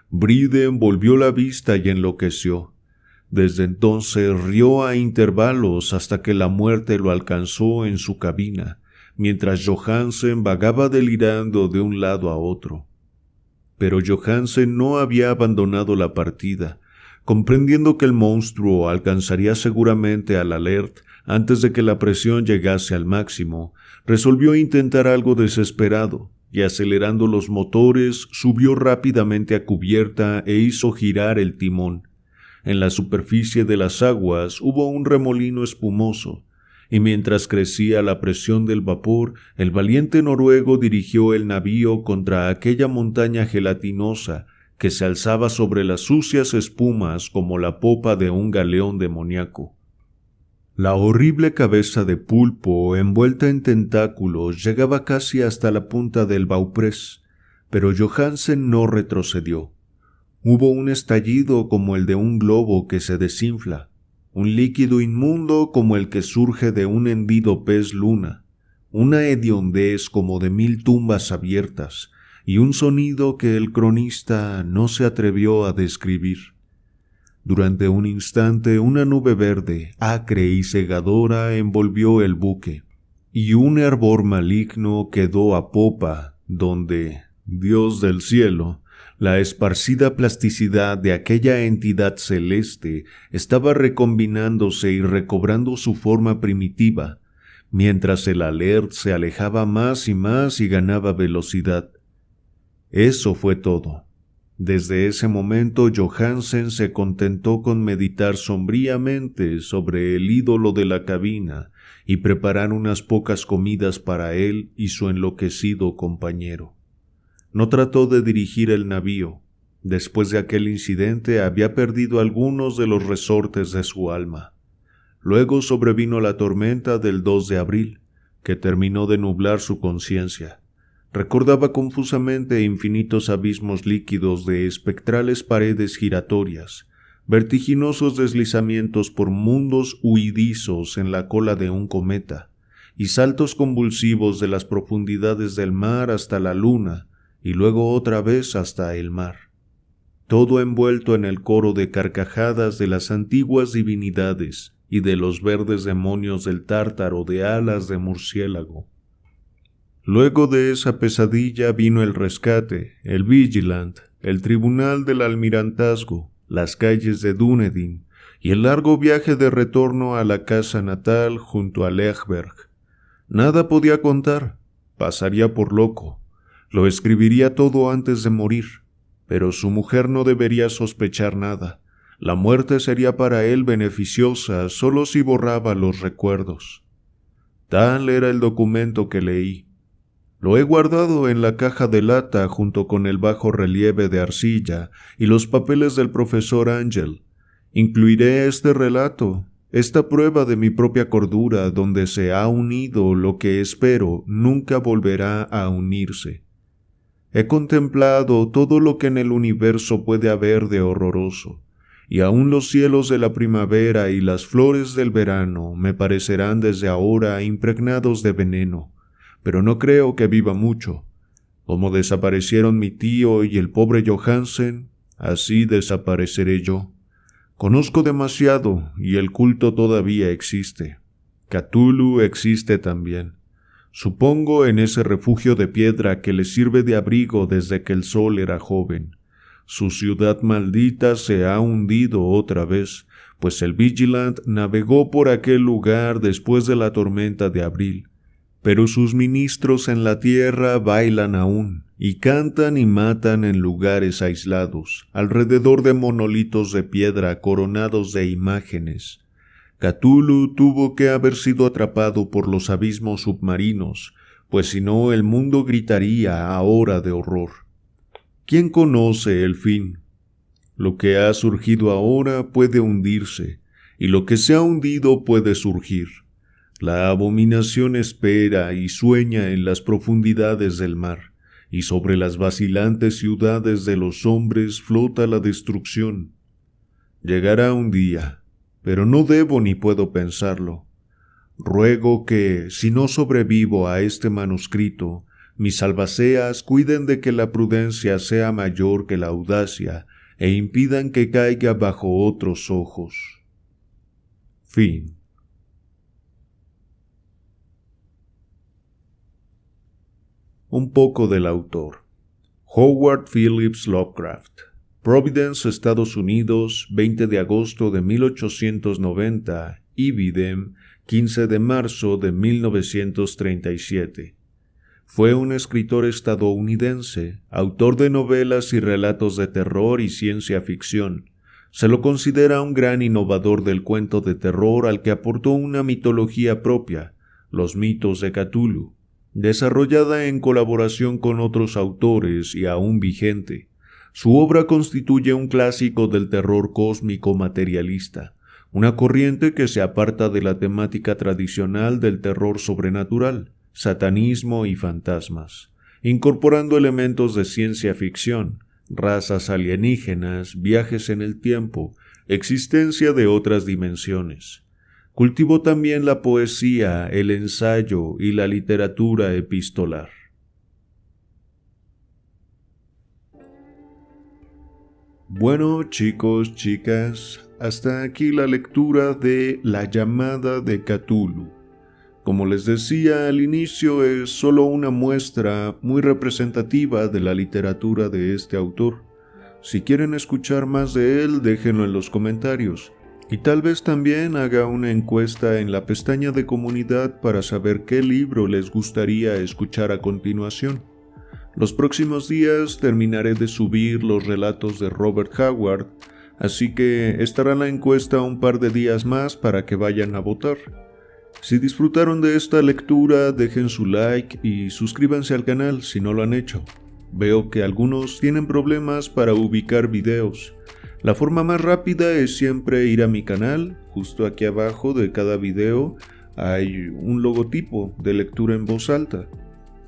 Breeden volvió la vista y enloqueció. Desde entonces rió a intervalos hasta que la muerte lo alcanzó en su cabina, mientras Johansen vagaba delirando de un lado a otro. Pero Johansen no había abandonado la partida. Comprendiendo que el monstruo alcanzaría seguramente al Alert antes de que la presión llegase al máximo, resolvió intentar algo desesperado, y acelerando los motores, subió rápidamente a cubierta e hizo girar el timón. En la superficie de las aguas hubo un remolino espumoso, y mientras crecía la presión del vapor, el valiente noruego dirigió el navío contra aquella montaña gelatinosa que se alzaba sobre las sucias espumas como la popa de un galeón demoníaco. La horrible cabeza de pulpo, envuelta en tentáculos, llegaba casi hasta la punta del bauprés, pero Johansen no retrocedió. Hubo un estallido como el de un globo que se desinfla, un líquido inmundo como el que surge de un hendido pez luna, una hediondez como de 1000 tumbas abiertas, y un sonido que el cronista no se atrevió a describir. Durante un instante una nube verde, acre y cegadora envolvió el buque, y un hervor maligno quedó a popa, donde, Dios del cielo, la esparcida plasticidad de aquella entidad celeste estaba recombinándose y recobrando su forma primitiva, mientras el Alert se alejaba más y ganaba velocidad. Eso fue todo. Desde ese momento Johansen se contentó con meditar sombríamente sobre el ídolo de la cabina y preparar unas pocas comidas para él y su enloquecido compañero. No trató de dirigir el navío. Después de aquel incidente había perdido algunos de los resortes de su alma. Luego sobrevino la tormenta del 2 de abril, que terminó de nublar su conciencia. Recordaba confusamente infinitos abismos líquidos de espectrales paredes giratorias, vertiginosos deslizamientos por mundos huidizos en la cola de un cometa, y saltos convulsivos de las profundidades del mar hasta la luna, y luego otra vez hasta el mar. Todo envuelto en el coro de carcajadas de las antiguas divinidades y de los verdes demonios del Tártaro de alas de murciélago. Luego de esa pesadilla vino el rescate, el Vigilant, el tribunal del almirantazgo, las calles de Dunedin y el largo viaje de retorno a la casa natal junto a Lechberg. Nada podía contar, pasaría por loco, lo escribiría todo antes de morir, pero su mujer no debería sospechar nada. La muerte sería para él beneficiosa solo si borraba los recuerdos. Tal era el documento que leí. Lo he guardado en la caja de lata junto con el bajo relieve de arcilla y los papeles del profesor Ángel. Incluiré este relato, esta prueba de mi propia cordura donde se ha unido lo que espero nunca volverá a unirse. He contemplado todo lo que en el universo puede haber de horroroso, y aún los cielos de la primavera y las flores del verano me parecerán desde ahora impregnados de veneno. Pero no creo que viva mucho. Como desaparecieron mi tío y el pobre Johansen, así desapareceré yo. Conozco demasiado y el culto todavía existe. Cthulhu existe también. Supongo en ese refugio de piedra que le sirve de abrigo desde que el sol era joven. Su ciudad maldita se ha hundido otra vez, pues el Vigilant navegó por aquel lugar después de la tormenta de abril. Pero sus ministros en la tierra bailan aún, y cantan y matan en lugares aislados, alrededor de monolitos de piedra coronados de imágenes. Cthulhu tuvo que haber sido atrapado por los abismos submarinos, pues si no el mundo gritaría ahora de horror. ¿Quién conoce el fin? Lo que ha surgido ahora puede hundirse, y lo que se ha hundido puede surgir. La abominación espera y sueña en las profundidades del mar, y sobre las vacilantes ciudades de los hombres flota la destrucción. Llegará un día, pero no debo ni puedo pensarlo. Ruego que, si no sobrevivo a este manuscrito, mis albaceas cuiden de que la prudencia sea mayor que la audacia e impidan que caiga bajo otros ojos. Fin. Un poco del autor. Howard Phillips Lovecraft. Providence, Estados Unidos, 20 de agosto de 1890, Ibidem, 15 de marzo de 1937. Fue un escritor estadounidense, autor de novelas y relatos de terror y ciencia ficción. Se lo considera un gran innovador del cuento de terror al que aportó una mitología propia, los mitos de Cthulhu, desarrollada en colaboración con otros autores y aún vigente. Su obra constituye un clásico del terror cósmico materialista, una corriente que se aparta de la temática tradicional del terror sobrenatural, satanismo y fantasmas, incorporando elementos de ciencia ficción, razas alienígenas, viajes en el tiempo, existencia de otras dimensiones. Cultivó también la poesía, el ensayo y la literatura epistolar. Bueno, chicos, chicas, hasta aquí la lectura de La llamada de Cthulhu. Como les decía al inicio, es solo una muestra muy representativa de la literatura de este autor. Si quieren escuchar más de él, déjenlo en los comentarios. Y tal vez también haga una encuesta en la pestaña de comunidad para saber qué libro les gustaría escuchar a continuación. Los próximos días terminaré de subir los relatos de Robert Howard, así que estará la encuesta un par de días más para que vayan a votar. Si disfrutaron de esta lectura, dejen su like y suscríbanse al canal si no lo han hecho. Veo que algunos tienen problemas para ubicar videos. La forma más rápida es siempre ir a mi canal. Justo aquí abajo de cada video hay un logotipo de lectura en voz alta.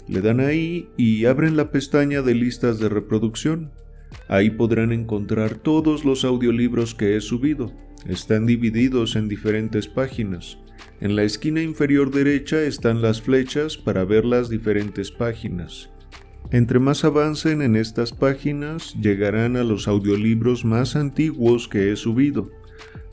Le dan ahí y abren la pestaña de listas de reproducción. Ahí podrán encontrar todos los audiolibros que he subido. Están divididos en diferentes páginas. En la esquina inferior derecha están las flechas para ver las diferentes páginas. Entre más avancen en estas páginas, llegarán a los audiolibros más antiguos que he subido.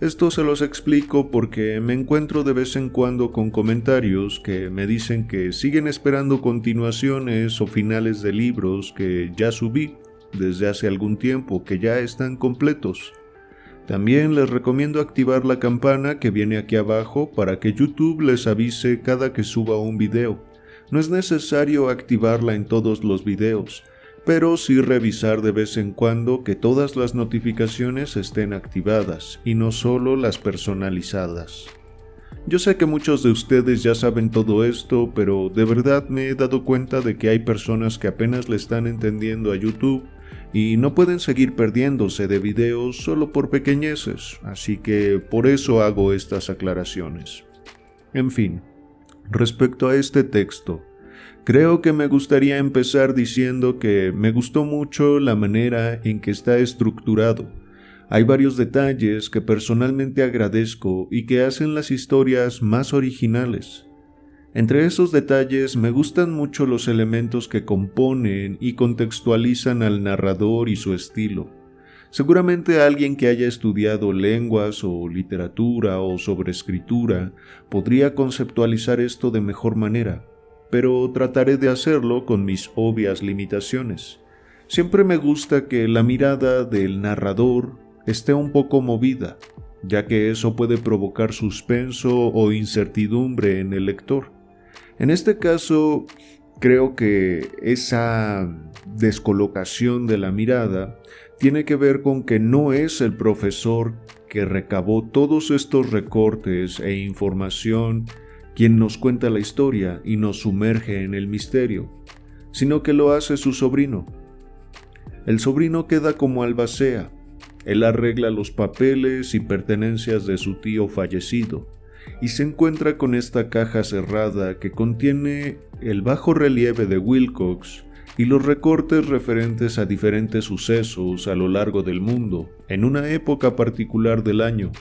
Esto se los explico porque me encuentro de vez en cuando con comentarios que me dicen que siguen esperando continuaciones o finales de libros que ya subí desde hace algún tiempo, que ya están completos. También les recomiendo activar la campana que viene aquí abajo para que YouTube les avise cada que suba un video. No es necesario activarla en todos los videos, pero sí revisar de vez en cuando que todas las notificaciones estén activadas y no solo las personalizadas. Yo sé que muchos de ustedes ya saben todo esto, pero de verdad me he dado cuenta de que hay personas que apenas le están entendiendo a YouTube y no pueden seguir perdiéndose de videos solo por pequeñeces, así que por eso hago estas aclaraciones. En fin, respecto a este texto, creo que me gustaría empezar diciendo que me gustó mucho la manera en que está estructurado. Hay varios detalles que personalmente agradezco y que hacen las historias más originales. Entre esos detalles me gustan mucho los elementos que componen y contextualizan al narrador y su estilo. Seguramente alguien que haya estudiado lenguas o literatura o sobreescritura podría conceptualizar esto de mejor manera, pero trataré de hacerlo con mis obvias limitaciones. Siempre me gusta que la mirada del narrador esté un poco movida, ya que eso puede provocar suspenso o incertidumbre en el lector. En este caso, creo que esa descolocación de la mirada tiene que ver con que no es el profesor que recabó todos estos recortes e información quien nos cuenta la historia y nos sumerge en el misterio, sino que lo hace su sobrino. El sobrino queda como albacea. Él arregla los papeles y pertenencias de su tío fallecido y se encuentra con esta caja cerrada que contiene el bajo relieve de Wilcox y los recortes referentes a diferentes sucesos a lo largo del mundo, en una época particular del año.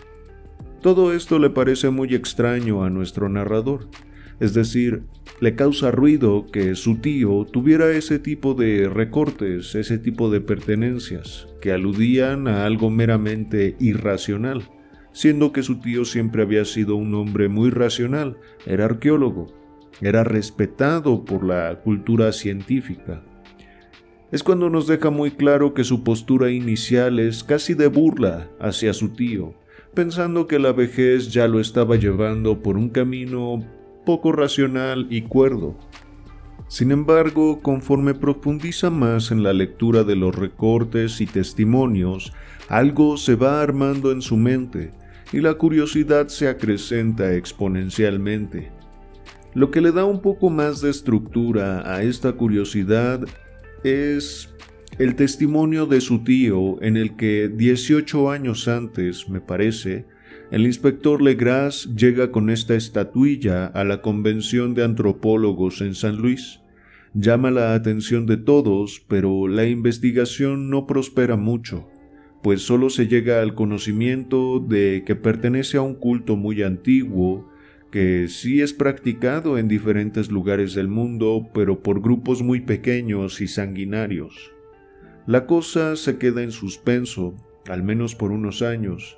Todo esto le parece muy extraño a nuestro narrador, es decir, le causa ruido que su tío tuviera ese tipo de recortes, ese tipo de pertenencias, que aludían a algo meramente irracional, siendo que su tío siempre había sido un hombre muy racional, era arqueólogo. era respetado por la cultura científica. Es cuando nos deja muy claro que su postura inicial es casi de burla hacia su tío, pensando que la vejez ya lo estaba llevando por un camino poco racional y cuerdo. Sin embargo, conforme profundiza más en la lectura de los recortes y testimonios, algo se va armando en su mente y la curiosidad se acrecenta exponencialmente. Lo que le da un poco más de estructura a esta curiosidad es el testimonio de su tío en el que 18 años antes, me parece, el inspector Legras llega con esta estatuilla a la Convención de Antropólogos en San Luis. Llama la atención de todos, pero la investigación no prospera mucho, pues solo se llega al conocimiento de que pertenece a un culto muy antiguo, que sí es practicado en diferentes lugares del mundo, pero por grupos muy pequeños y sanguinarios. La cosa se queda en suspenso, al menos por unos años,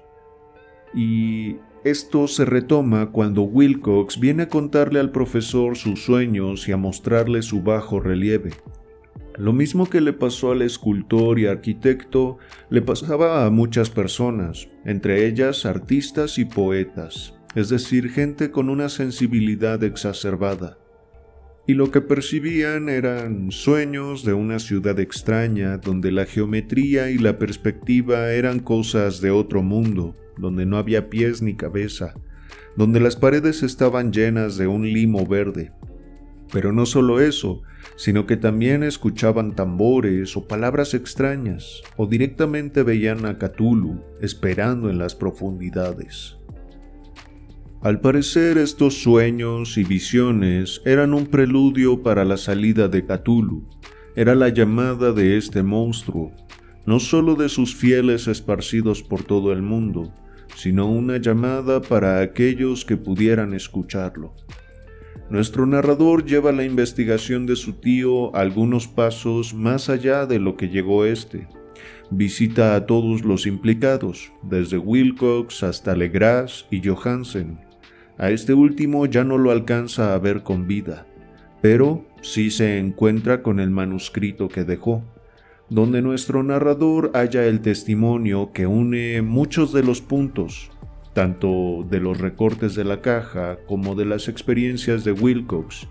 y esto se retoma cuando Wilcox viene a contarle al profesor sus sueños y a mostrarle su bajo relieve. Lo mismo que le pasó al escultor y arquitecto, le pasaba a muchas personas, entre ellas artistas y poetas, es decir, gente con una sensibilidad exacerbada. Y lo que percibían eran sueños de una ciudad extraña, donde la geometría y la perspectiva eran cosas de otro mundo, donde no había pies ni cabeza, donde las paredes estaban llenas de un limo verde. Pero no solo eso, sino que también escuchaban tambores o palabras extrañas, o directamente veían a Cthulhu esperando en las profundidades. Al parecer, estos sueños y visiones eran un preludio para la salida de Cthulhu. Era la llamada de este monstruo, no solo de sus fieles esparcidos por todo el mundo, sino una llamada para aquellos que pudieran escucharlo. Nuestro narrador lleva la investigación de su tío algunos pasos más allá de lo que llegó este. Visita a todos los implicados, desde Wilcox hasta Legras y Johansen. A este último ya no lo alcanza a ver con vida, pero sí se encuentra con el manuscrito que dejó, donde nuestro narrador halla el testimonio que une muchos de los puntos, tanto de los recortes de la caja como de las experiencias de Wilcox.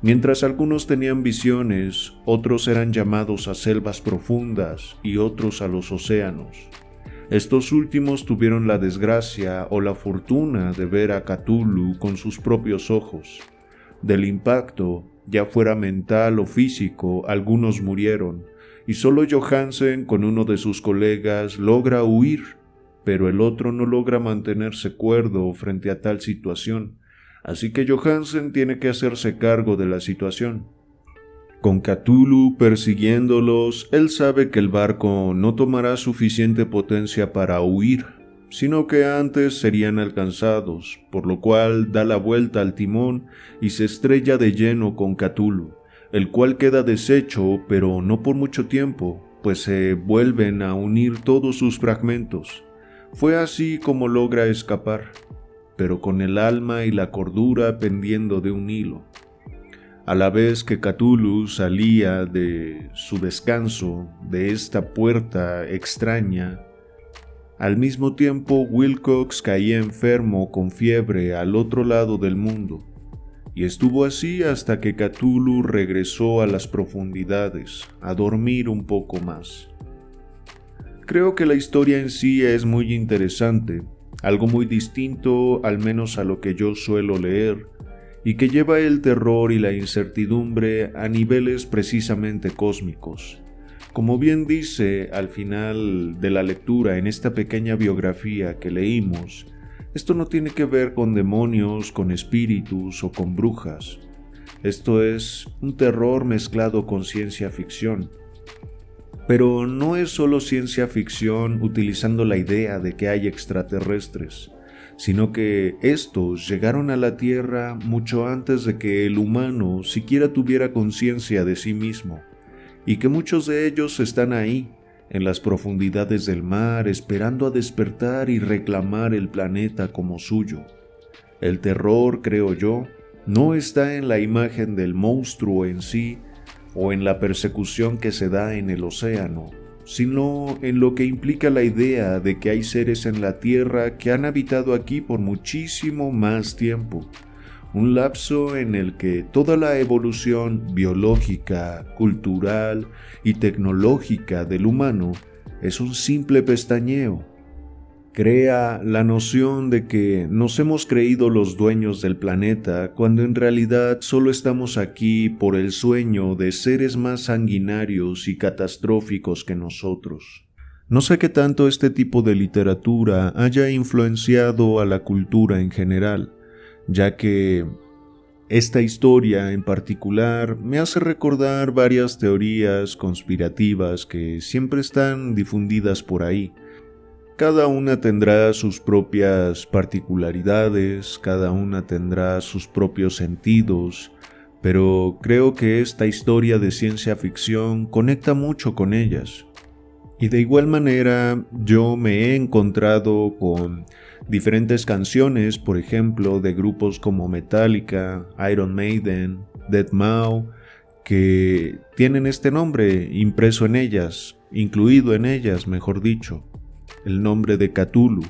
Mientras algunos tenían visiones, otros eran llamados a selvas profundas y otros a los océanos. Estos últimos tuvieron la desgracia o la fortuna de ver a Cthulhu con sus propios ojos. Del impacto, ya fuera mental o físico, algunos murieron, y solo Johansen con uno de sus colegas logra huir, pero el otro no logra mantenerse cuerdo frente a tal situación, así que Johansen tiene que hacerse cargo de la situación. Con Cthulhu persiguiéndolos, él sabe que el barco no tomará suficiente potencia para huir, sino que antes serían alcanzados, por lo cual da la vuelta al timón y se estrella de lleno con Cthulhu, el cual queda deshecho, pero no por mucho tiempo, pues se vuelven a unir todos sus fragmentos. Fue así como logra escapar, pero con el alma y la cordura pendiendo de un hilo. A la vez que Cthulhu salía de su descanso de esta puerta extraña, al mismo tiempo Wilcox caía enfermo con fiebre al otro lado del mundo, y estuvo así hasta que Cthulhu regresó a las profundidades, a dormir un poco más. Creo que la historia en sí es muy interesante, algo muy distinto al menos a lo que yo suelo leer, y que lleva el terror y la incertidumbre a niveles precisamente cósmicos. Como bien dice al final de la lectura en esta pequeña biografía que leímos, esto no tiene que ver con demonios, con espíritus o con brujas. Esto es un terror mezclado con ciencia ficción. Pero no es solo ciencia ficción utilizando la idea de que hay extraterrestres, sino que estos llegaron a la Tierra mucho antes de que el humano siquiera tuviera conciencia de sí mismo, y que muchos de ellos están ahí, en las profundidades del mar, esperando a despertar y reclamar el planeta como suyo. El terror, creo yo, no está en la imagen del monstruo en sí o en la persecución que se da en el océano, sino en lo que implica la idea de que hay seres en la Tierra que han habitado aquí por muchísimo más tiempo, un lapso en el que toda la evolución biológica, cultural y tecnológica del humano es un simple pestañeo. Crea la noción de que nos hemos creído los dueños del planeta cuando en realidad solo estamos aquí por el sueño de seres más sanguinarios y catastróficos que nosotros. No sé qué tanto este tipo de literatura haya influenciado a la cultura en general, ya que esta historia en particular me hace recordar varias teorías conspirativas que siempre están difundidas por ahí. Cada una tendrá sus propias particularidades, cada una tendrá sus propios sentidos, pero creo que esta historia de ciencia ficción conecta mucho con ellas. Y de igual manera, yo me he encontrado con diferentes canciones, por ejemplo, de grupos como Metallica, Iron Maiden, Deadmau5, que tienen este nombre impreso en ellas, incluido en ellas, mejor dicho, el nombre de Cthulhu.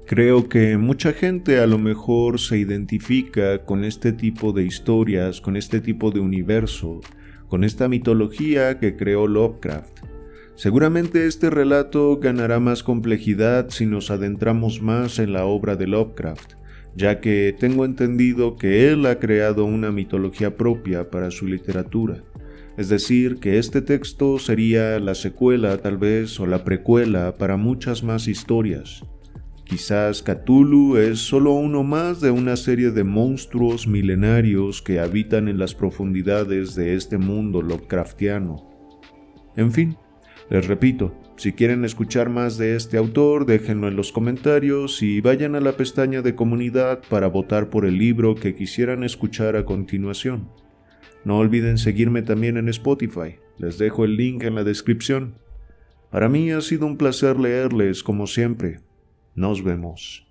Creo que mucha gente a lo mejor se identifica con este tipo de historias, con este tipo de universo, con esta mitología que creó Lovecraft. Seguramente este relato ganará más complejidad si nos adentramos más en la obra de Lovecraft, ya que tengo entendido que él ha creado una mitología propia para su literatura. Es decir, que este texto sería la secuela tal vez o la precuela para muchas más historias. Quizás Cthulhu es solo uno más de una serie de monstruos milenarios que habitan en las profundidades de este mundo Lovecraftiano. En fin, les repito, si quieren escuchar más de este autor, déjenlo en los comentarios y vayan a la pestaña de comunidad para votar por el libro que quisieran escuchar a continuación. No olviden seguirme también en Spotify, les dejo el link en la descripción. Para mí ha sido un placer leerles como siempre. Nos vemos.